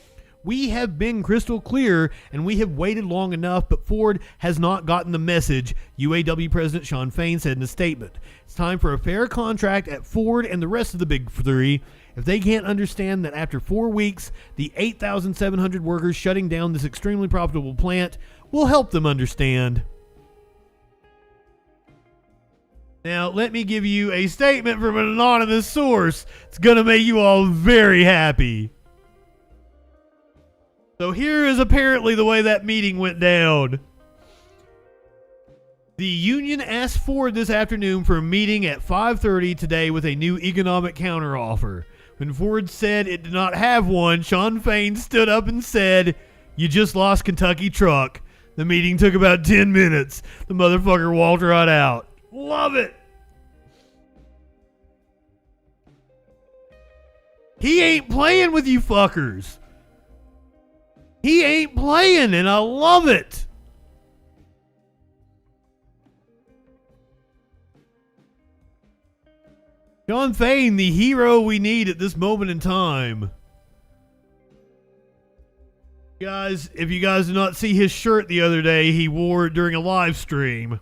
We have been crystal clear, and we have waited long enough, but Ford has not gotten the message, UAW President Shawn Fain said in a statement. It's time for a fair contract at Ford and the rest of the big three. If they can't understand that after 4 weeks, the 8,700 workers shutting down this extremely profitable plant will help them understand. Now, let me give you a statement from an anonymous source. It's going to make you all very happy. So here is apparently the way that meeting went down. The union asked Ford this afternoon for a meeting at 5:30 today with a new economic counteroffer. When Ford said it did not have one, Shawn Fain stood up and said, "You just lost Kentucky truck." The meeting took about 10 minutes. The motherfucker walked right out. Love it. He ain't playing with you fuckers. He ain't playing, and I love it. Shawn Fain, the hero we need at this moment in time. Guys, if you guys did not see his shirt the other day, he wore it during a live stream.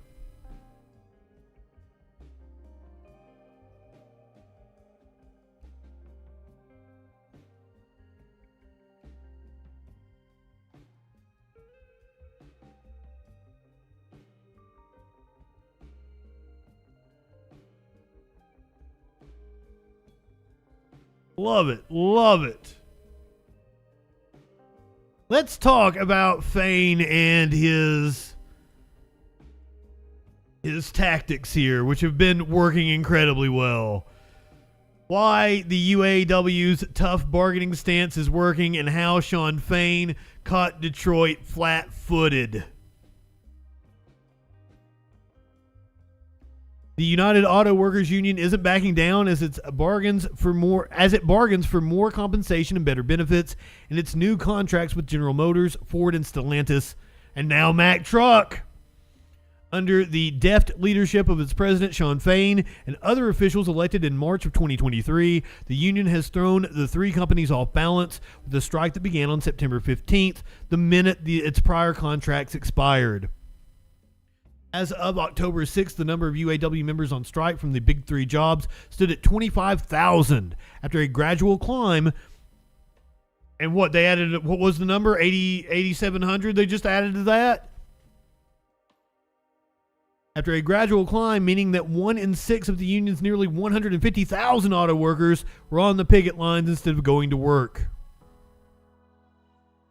Love it. Love it. Let's talk about Fain and his tactics here, which have been working incredibly well. Why the UAW's tough bargaining stance is working and how Shawn Fain caught Detroit flat-footed. The United Auto Workers Union isn't backing down as it bargains for more compensation and better benefits in its new contracts with General Motors, Ford, and Stellantis, and now Mack Truck. Under the deft leadership of its president, Shawn Fain, and other officials elected in March of 2023, the union has thrown the three companies off balance with the strike that began on September 15th, the minute its prior contracts expired. As of October 6th, the number of UAW members on strike from the big three jobs stood at 25,000 after a gradual climb. And what was the number? 8,700 they just added to that? After a gradual climb, meaning that 1 in 6 of the union's nearly 150,000 auto workers were on the picket lines instead of going to work.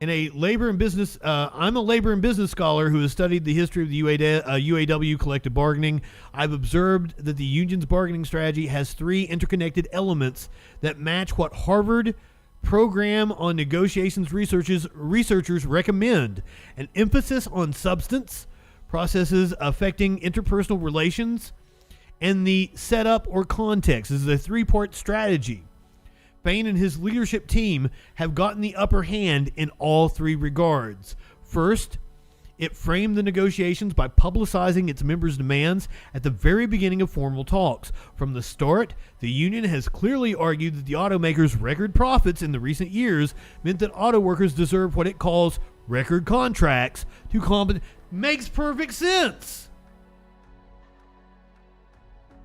I'm a labor and business scholar who has studied the history of the UAW collective bargaining. I've observed that the union's bargaining strategy has 3 interconnected elements that match what Harvard Program on Negotiations researchers recommend: an emphasis on substance, processes affecting interpersonal relations, and the setup or context. This is a three-part strategy. Fain and his leadership team have gotten the upper hand in all three regards. First, it framed the negotiations by publicizing its members' demands at the very beginning of formal talks. From the start, the union has clearly argued that the automakers' record profits in the recent years meant that auto workers deserve what it calls record contracts to compensate. Makes perfect sense.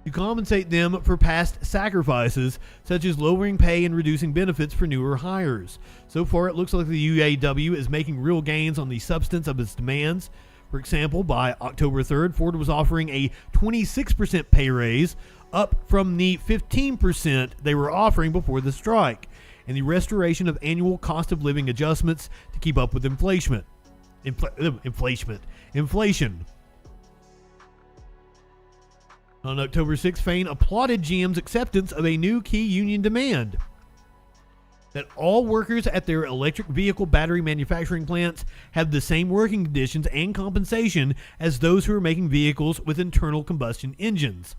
To compensate them for past sacrifices, such as lowering pay and reducing benefits for newer hires. So far, it looks like the UAW is making real gains on the substance of its demands. For example, by October 3rd, Ford was offering a 26% pay raise, up from the 15% they were offering before the strike, and the restoration of annual cost of living adjustments to keep up with inflation. On October 6th, Fain applauded GM's acceptance of a new key union demand that all workers at their electric vehicle battery manufacturing plants have the same working conditions and compensation as those who are making vehicles with internal combustion engines.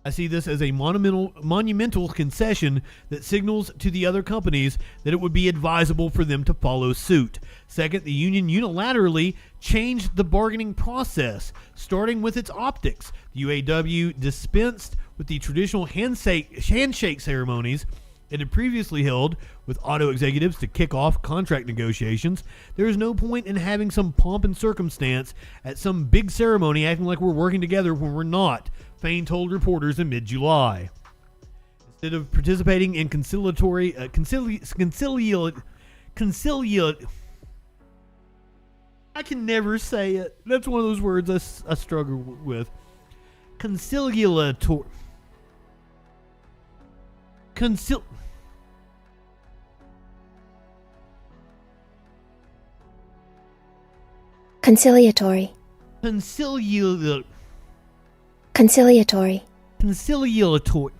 I see this as a monumental concession that signals to the other companies that it would be advisable for them to follow suit. Second, the union unilaterally changed the bargaining process, starting with its optics. The UAW dispensed with the traditional handshake ceremonies it had previously held with auto executives to kick off contract negotiations. There is no point in having some pomp and circumstance at some big ceremony acting like we're working together when we're not, Fain told reporters in mid-July. Instead of participating in conciliatory I can never say it. That's one of those words I struggle with. Conciliatory. Conciliatory. Conciliatory.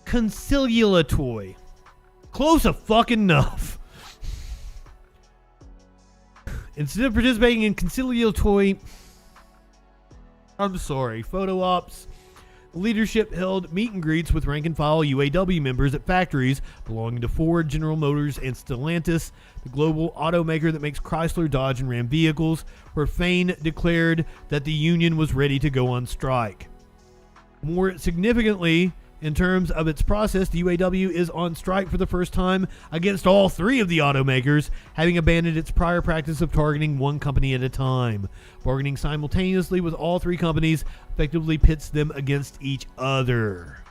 Conciliatory. Close enough. Instead of participating in conciliatory, photo ops, leadership held meet and greets with rank and file UAW members at factories belonging to Ford, General Motors, and Stellantis, the global automaker that makes Chrysler, Dodge, and Ram vehicles, where Fain declared that the union was ready to go on strike. More significantly, in terms of its process, the UAW is on strike for the first time against all three of the automakers, having abandoned its prior practice of targeting one company at a time. Bargaining simultaneously with all three companies effectively pits them against each other.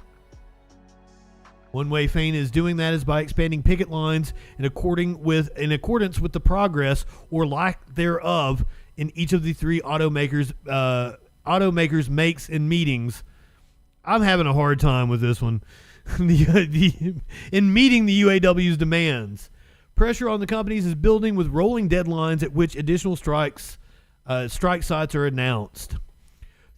One way Fain is doing that is by expanding picket lines in accordance with the progress or lack thereof in each of the three automakers makes in meetings. I'm having a hard time with this one. In meeting the UAW's demands. Pressure on the companies is building with rolling deadlines at which additional strike sites are announced.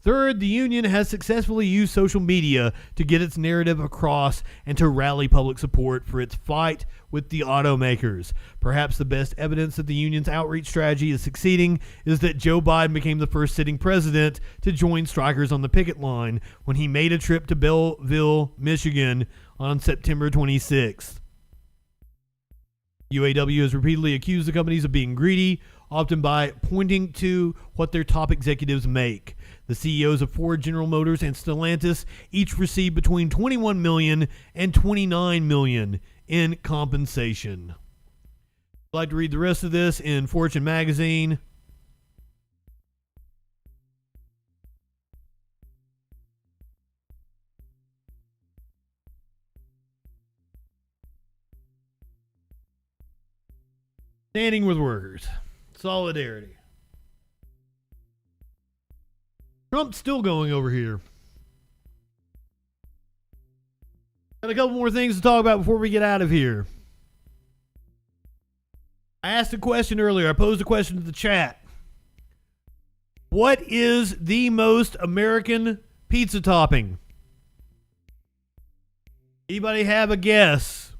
Third, the union has successfully used social media to get its narrative across and to rally public support for its fight with the automakers. Perhaps the best evidence that the union's outreach strategy is succeeding is that Joe Biden became the first sitting president to join strikers on the picket line when he made a trip to Belleville, Michigan on September 26th. UAW has repeatedly accused the companies of being greedy, often by pointing to what their top executives make. The CEOs of Ford, General Motors, and Stellantis each received between $21 million and $29 million in compensation. I'd like to read the rest of this in Fortune magazine. Standing with workers. Solidarity. Trump's still going over here. Got a couple more things to talk about before we get out of here. I asked a question earlier. I posed a question to the chat. What is the most American pizza topping? Anybody have a guess?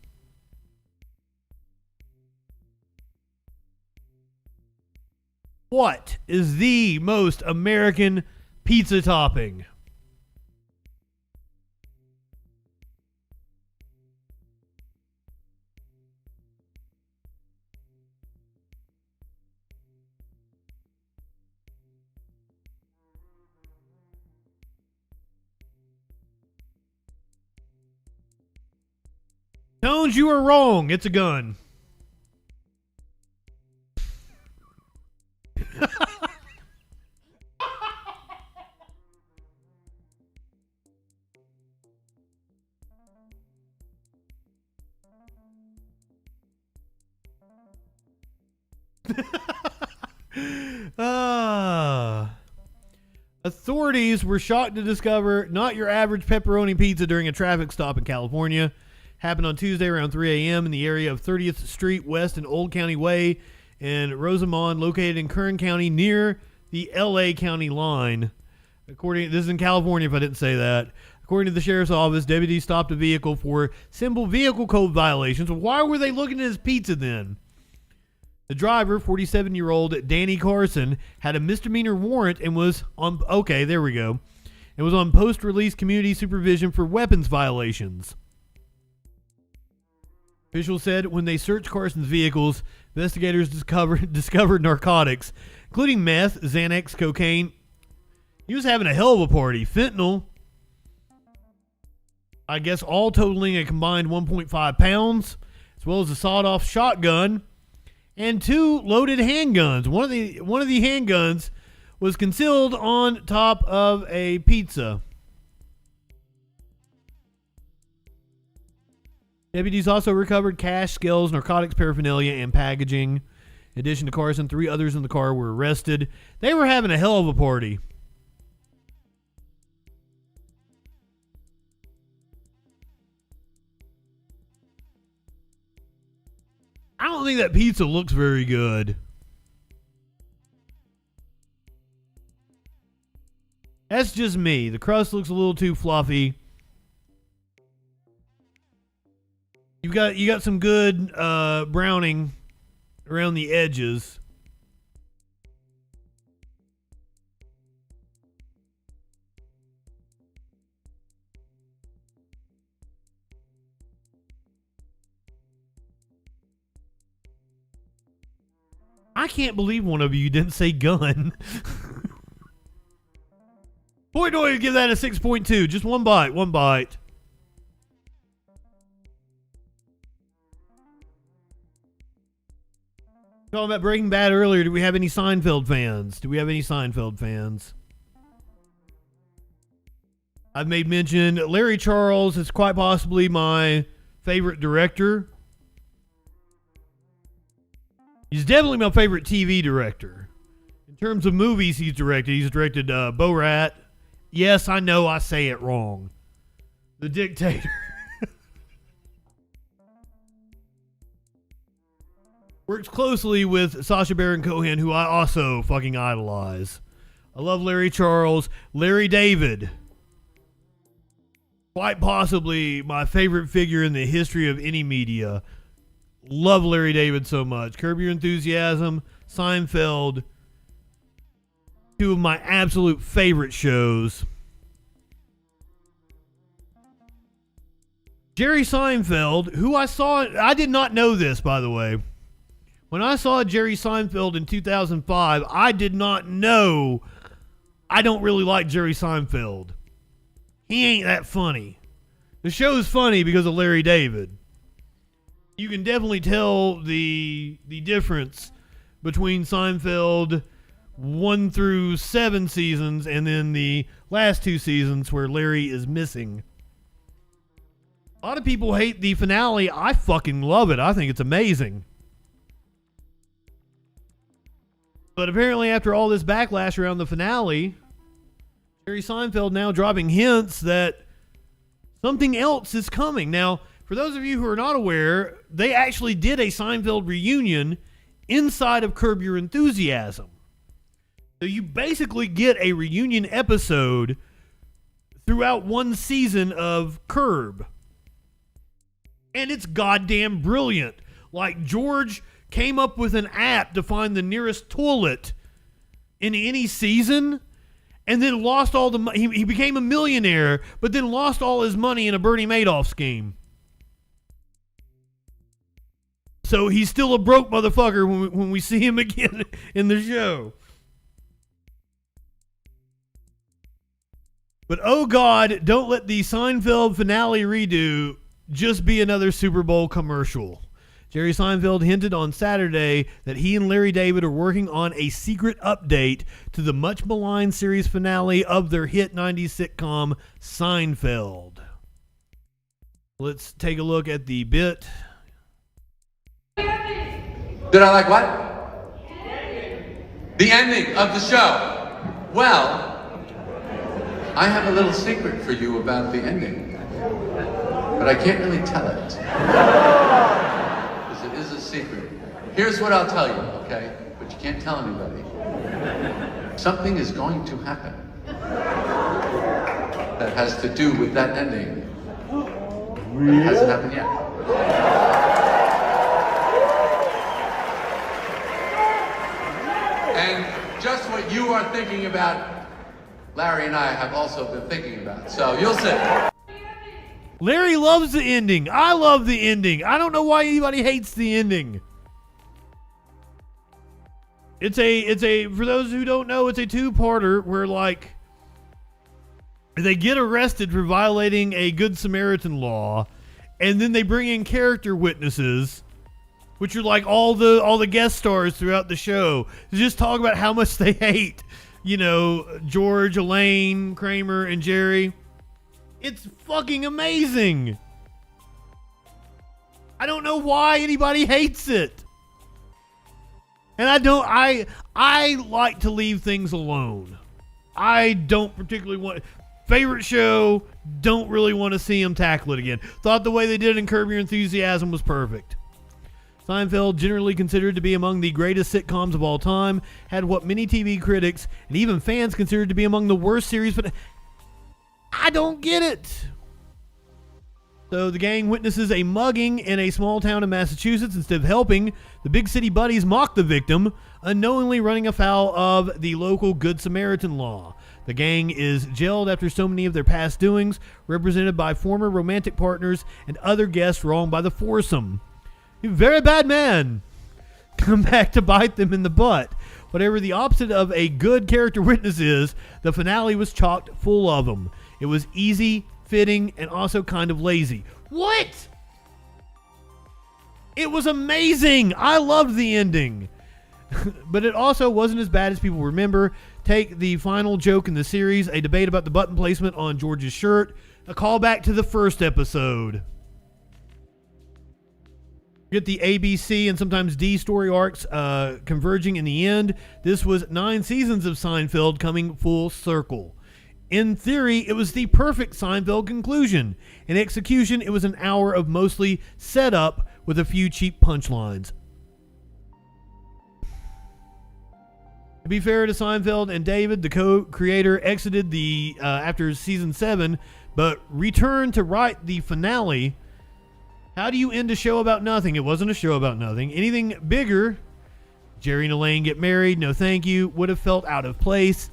What is the most American pizza topping? Tones, you are wrong. It's a gun. Authorities were shocked to discover not your average pepperoni pizza during a traffic stop in California. Happened on Tuesday around 3 a.m. in the area of 30th Street West and Old County Way in Rosamond, located in Kern County near the LA County line. This is in California if I didn't say that. According to the sheriff's office, deputies stopped a vehicle for simple vehicle code violations. Why were they looking at his pizza then? The driver, 47-year-old Danny Carson, had a misdemeanor warrant and was on... Okay, there we go. And was on post-release community supervision for weapons violations. Officials said when they searched Carson's vehicles, investigators discovered narcotics, including meth, Xanax, cocaine. He was having a hell of a party. Fentanyl, I guess all totaling a combined 1.5 pounds, as well as a sawed-off shotgun and 2 loaded handguns. One of the handguns was concealed on top of a pizza. Deputies also recovered cash, scales, narcotics paraphernalia, and packaging. In addition to Carson, 3 others in the car were arrested. They were having a hell of a party. I don't think that pizza looks very good. That's just me. The crust looks a little too fluffy. You got some good browning around the edges. I can't believe one of you didn't say gun. Boy, do I give that a 6.2. Just one bite. Talking about Breaking Bad earlier, do we have any Seinfeld fans? I've made mention, Larry Charles is quite possibly my favorite director. He's definitely my favorite TV director. In terms of movies he's directed Borat. Yes, I know I say it wrong. The Dictator. Works closely with Sacha Baron Cohen, who I also fucking idolize. I love Larry Charles. Larry David. Quite possibly my favorite figure in the history of any media. Love Larry David so much. Curb Your Enthusiasm, Seinfeld. 2 of my absolute favorite shows. Jerry Seinfeld, who I did not know this, by the way. When I saw Jerry Seinfeld in 2005, I did not know I don't really like Jerry Seinfeld. He ain't that funny. The show's funny because of Larry David. You can definitely tell the difference between Seinfeld 1 through 7 seasons and then the last 2 seasons where Larry is missing. A lot of people hate the finale. I fucking love it. I think it's amazing. But apparently after all this backlash around the finale, Jerry Seinfeld now dropping hints that something else is coming. Now, for those of you who are not aware, they actually did a Seinfeld reunion inside of Curb Your Enthusiasm. So you basically get a reunion episode throughout one season of Curb. And it's goddamn brilliant. Like, George came up with an app to find the nearest toilet in any season and then lost all the money. He became a millionaire, but then lost all his money in a Bernie Madoff scheme. So he's still a broke motherfucker when we see him again in the show. But oh God, don't let the Seinfeld finale redo just be another Super Bowl commercial. Jerry Seinfeld hinted on Saturday that he and Larry David are working on a secret update to the much maligned series finale of their hit 90s sitcom Seinfeld. Let's take a look at the bit. Did I like what? The ending of the show. Well, I have a little secret for you about the ending, but I can't really tell it, because it is a secret. Here's what I'll tell you, okay? But you can't tell anybody. Something is going to happen that has to do with that ending. But it hasn't happened yet. And just what you are thinking about, Larry and I have also been thinking about. So you'll see. Larry loves the ending. I love the ending. I don't know why anybody hates the ending. It's a for those who don't know, it's a two-parter where like they get arrested for violating a Good Samaritan law, and then they bring in character witnesses, which are like all the guest stars throughout the show, to just talk about how much they hate, you know, George, Elaine, Kramer, and Jerry. It's fucking amazing. I don't know why anybody hates it. And I like to leave things alone. I don't particularly want... Favorite show, don't really want to see them tackle it again. Thought the way they did it in Curb Your Enthusiasm was perfect. Seinfeld, generally considered to be among the greatest sitcoms of all time, had what many TV critics and even fans considered to be among the worst series, but I don't get it. So the gang witnesses a mugging in a small town in Massachusetts. Instead of helping, the big city buddies mock the victim, unknowingly running afoul of the local Good Samaritan law. The gang is jailed after so many of their past doings, represented by former romantic partners and other guests wronged by the foursome. You very bad man. Come back to bite them in the butt. Whatever the opposite of a good character witness is, the finale was chocked full of them. It was easy, fitting, and also kind of lazy. What? It was amazing. I loved the ending. But it also wasn't as bad as people remember. Take the final joke in the series, a debate about the button placement on George's shirt, a callback to the first episode. Get the ABC and sometimes D story arcs converging in the end. This was 9 seasons of Seinfeld coming full circle. In theory, it was the perfect Seinfeld conclusion. In execution, it was an hour of mostly setup with a few cheap punchlines. To be fair to Seinfeld and David, the co-creator exited after season 7, but returned to write the finale. How do you end a show about nothing? It wasn't a show about nothing. Anything bigger, Jerry and Elaine get married, no thank you, would have felt out of place.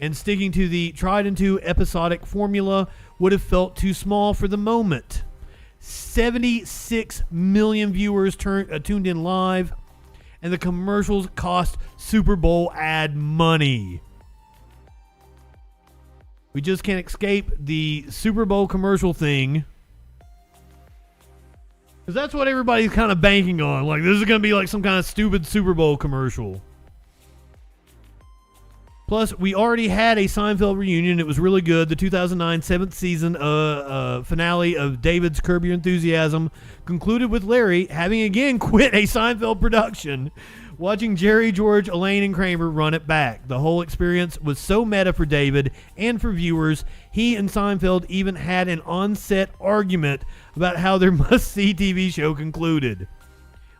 And sticking to the tried and true episodic formula would have felt too small for the moment. 76 million viewers tuned in live, and the commercials cost Super Bowl ad money. We just can't escape the Super Bowl commercial thing, because that's what everybody's kind of banking on. Like, this is going to be like some kind of stupid Super Bowl commercial. Plus, we already had a Seinfeld reunion. It was really good. The 2009 7th season finale of David's Curb Your Enthusiasm concluded with Larry having again quit a Seinfeld production, watching Jerry, George, Elaine, and Kramer run it back. The whole experience was so meta for David and for viewers. He and Seinfeld even had an on-set argument about how their must-see TV show concluded.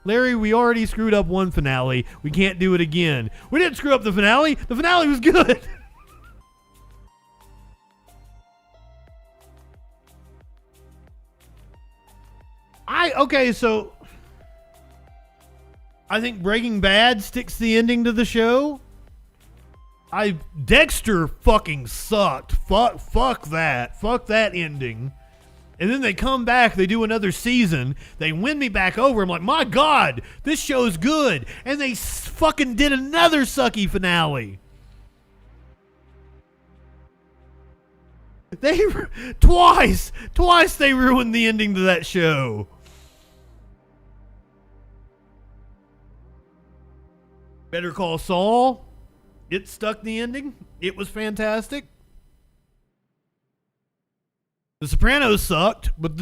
Larry, we already screwed up one finale. We can't do it again. We didn't screw up the finale. The finale was good. So I think Breaking Bad sticks the ending to the show. Dexter fucking sucked. Fuck that ending. And then they come back, they do another season, they win me back over. I'm like, my God, this show's good. And they fucking did another sucky finale. They twice they ruined the ending to that show. Better Call Saul, it stuck the ending. It was fantastic. The Sopranos sucked, but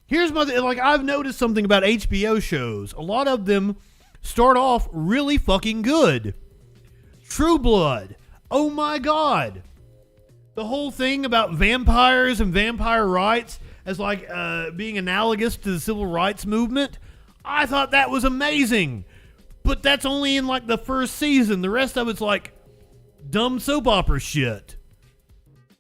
here's my like. I've noticed something about HBO shows. A lot of them start off really fucking good. True Blood, oh my God. The whole thing about vampires and vampire rights as like being analogous to the civil rights movement, I thought that was amazing. But that's only in like the first season. The rest of it's like dumb soap opera shit.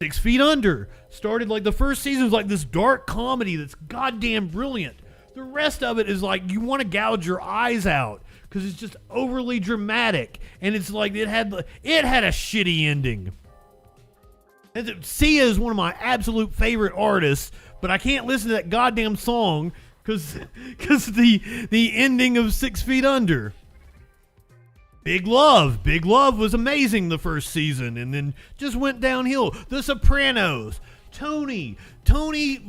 6 Feet Under started like the first season was like this dark comedy that's goddamn brilliant. The rest of it is like you want to gouge your eyes out because it's just overly dramatic, and it's like it had a shitty ending. Sia is one of my absolute favorite artists, but I can't listen to that goddamn song because the ending of 6 Feet Under. Big Love was amazing the first season, and then just went downhill. The Sopranos, Tony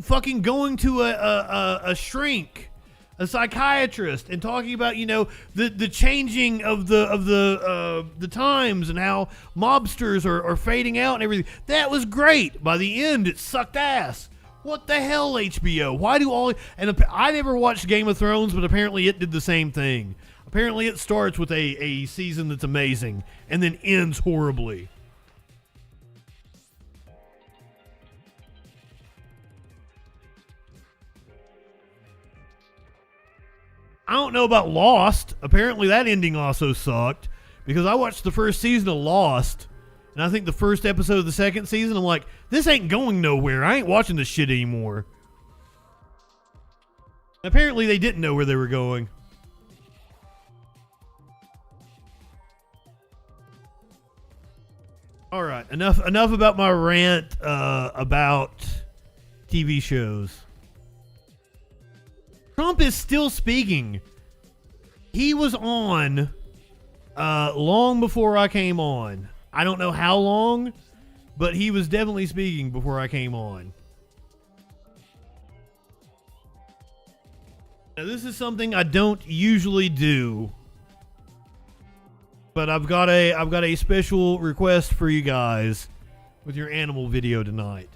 fucking going to a shrink, a psychiatrist, and talking about the changing of the times and how mobsters are fading out and everything. That was great. By the end, it sucked ass. What the hell, HBO? Why do all? And I never watched Game of Thrones, but apparently it did the same thing. Apparently it starts with a season that's amazing and then ends horribly. I don't know about Lost. Apparently that ending also sucked because I watched the first season of Lost, and I think the first episode of the second season, I'm like, this ain't going nowhere. I ain't watching this shit anymore. Apparently they didn't know where they were going. All right, enough about my rant about TV shows. Trump is still speaking. He was on long before I came on. I don't know how long, but he was definitely speaking before I came on. Now, this is something I don't usually do, but I've got a special request for you guys with your animal video tonight.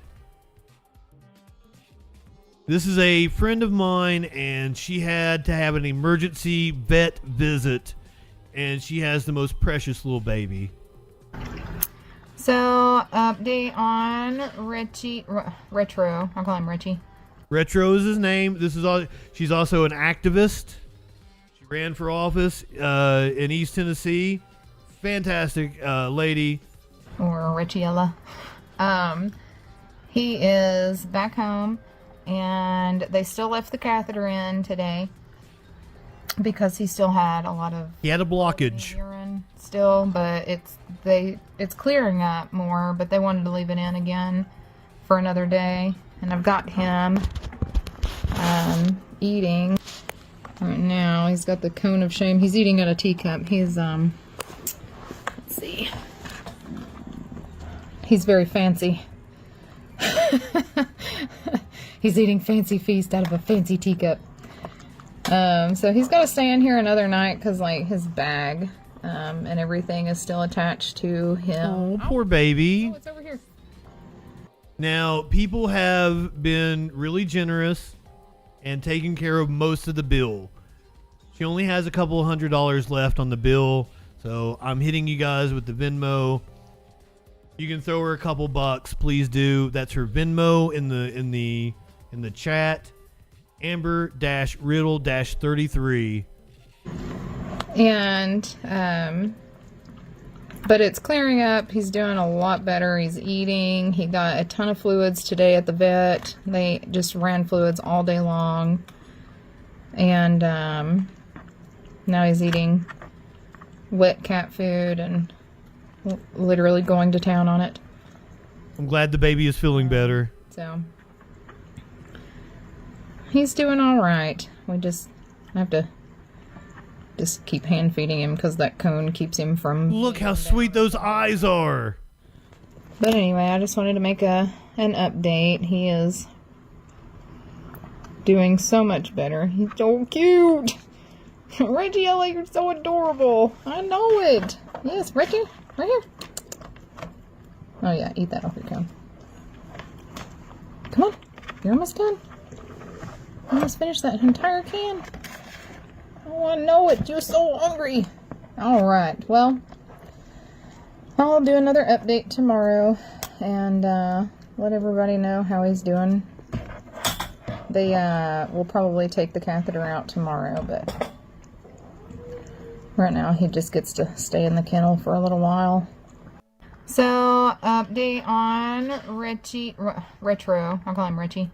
This is a friend of mine, and she had to have an emergency vet visit, and she has the most precious little baby. So, update on Richie, Retro. I'll call him Richie. Retro is his name. She's also an activist. She ran for office in East Tennessee. Fantastic lady. Or Richiella. He is back home, and they still left the catheter in today because he still had a lot of... He had a blockage. Urine still, but it's clearing up more, but they wanted to leave it in again for another day. And I've got him eating right now. He's got the cone of shame. He's eating out of a teacup. He's let's see. He's very fancy. He's eating fancy feast out of a fancy teacup. So he's got to stay in here another night because like his bag and everything is still attached to him. Oh, poor baby. Oh, it's over here. Now, people have been really generous and taken care of most of the bill. She only has a couple $100 left on the bill, so I'm hitting you guys with the Venmo. You can throw her a couple bucks, please do. That's her Venmo in the chat. Amber-Riddle-33. And but it's clearing up. He's doing a lot better. He's eating. He got a ton of fluids today at the vet. They just ran fluids all day long. And now he's eating wet cat food and literally going to town on it. I'm glad the baby is feeling better. So he's doing all right. We just have to just keep hand feeding him because that cone keeps him from. Look how sweet those eyes are. But anyway, I just wanted to make an update. He is doing so much better. He's so cute. Reggie, you're so adorable. I know it. Yes, Reggie, right here. Oh yeah, eat that off your cone. Come on, you're almost done. You almost finished that entire can. Oh, I know it. You're so hungry. All right. Well, I'll do another update tomorrow and let everybody know how he's doing. They will probably take the catheter out tomorrow, but right now he just gets to stay in the kennel for a little while. So, update on Retro. I'll call him Richie.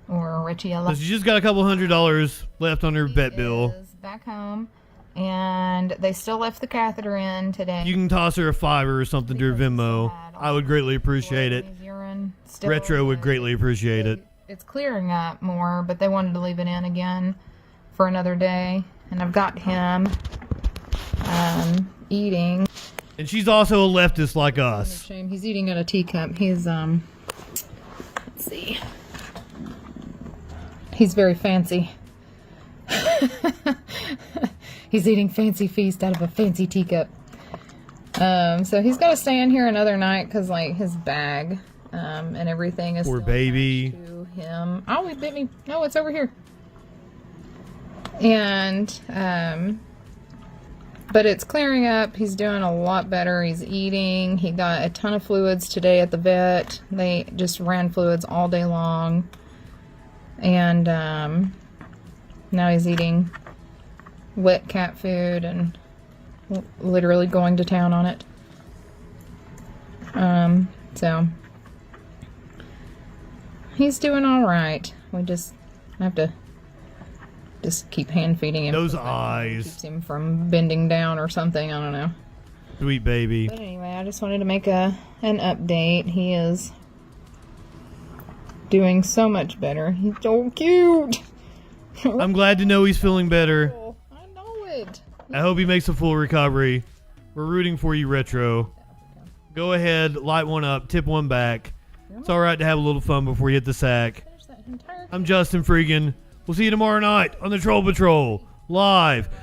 Or Richie. So she just got a couple $100 left on her vet bill. Back home. And they still left the catheter in today. You can toss her a $5 or something to her Venmo. I would greatly appreciate it. Retro would greatly appreciate it. It's clearing up more, but they wanted to leave it in again for another day. And I've got him eating. And she's also a leftist like us. Shame. He's eating out of a teacup. He's, let's see. He's very fancy. He's eating fancy feast out of a fancy teacup. So he's got to stay in here another night because, like, his bag and everything is poor still baby to him. Oh, he bit me. No, it's over here. And but it's clearing up. He's doing a lot better. He's eating. He got a ton of fluids today at the vet. They just ran fluids all day long. And now he's eating wet cat food and literally going to town on it. So he's doing all right. We just have to just keep hand feeding him. Those eyes keeps him from bending down or something. I don't know. Sweet baby. But anyway, I just wanted to make an update. He is doing so much better. He's so cute. I'm glad to know he's feeling better. I know it. I hope he makes a full recovery. We're rooting for you, Retro. Go ahead, light one up, tip one back. It's all right to have a little fun before you hit the sack. I'm JustinFREAKIN. We'll see you tomorrow night on the Troll Patrol, live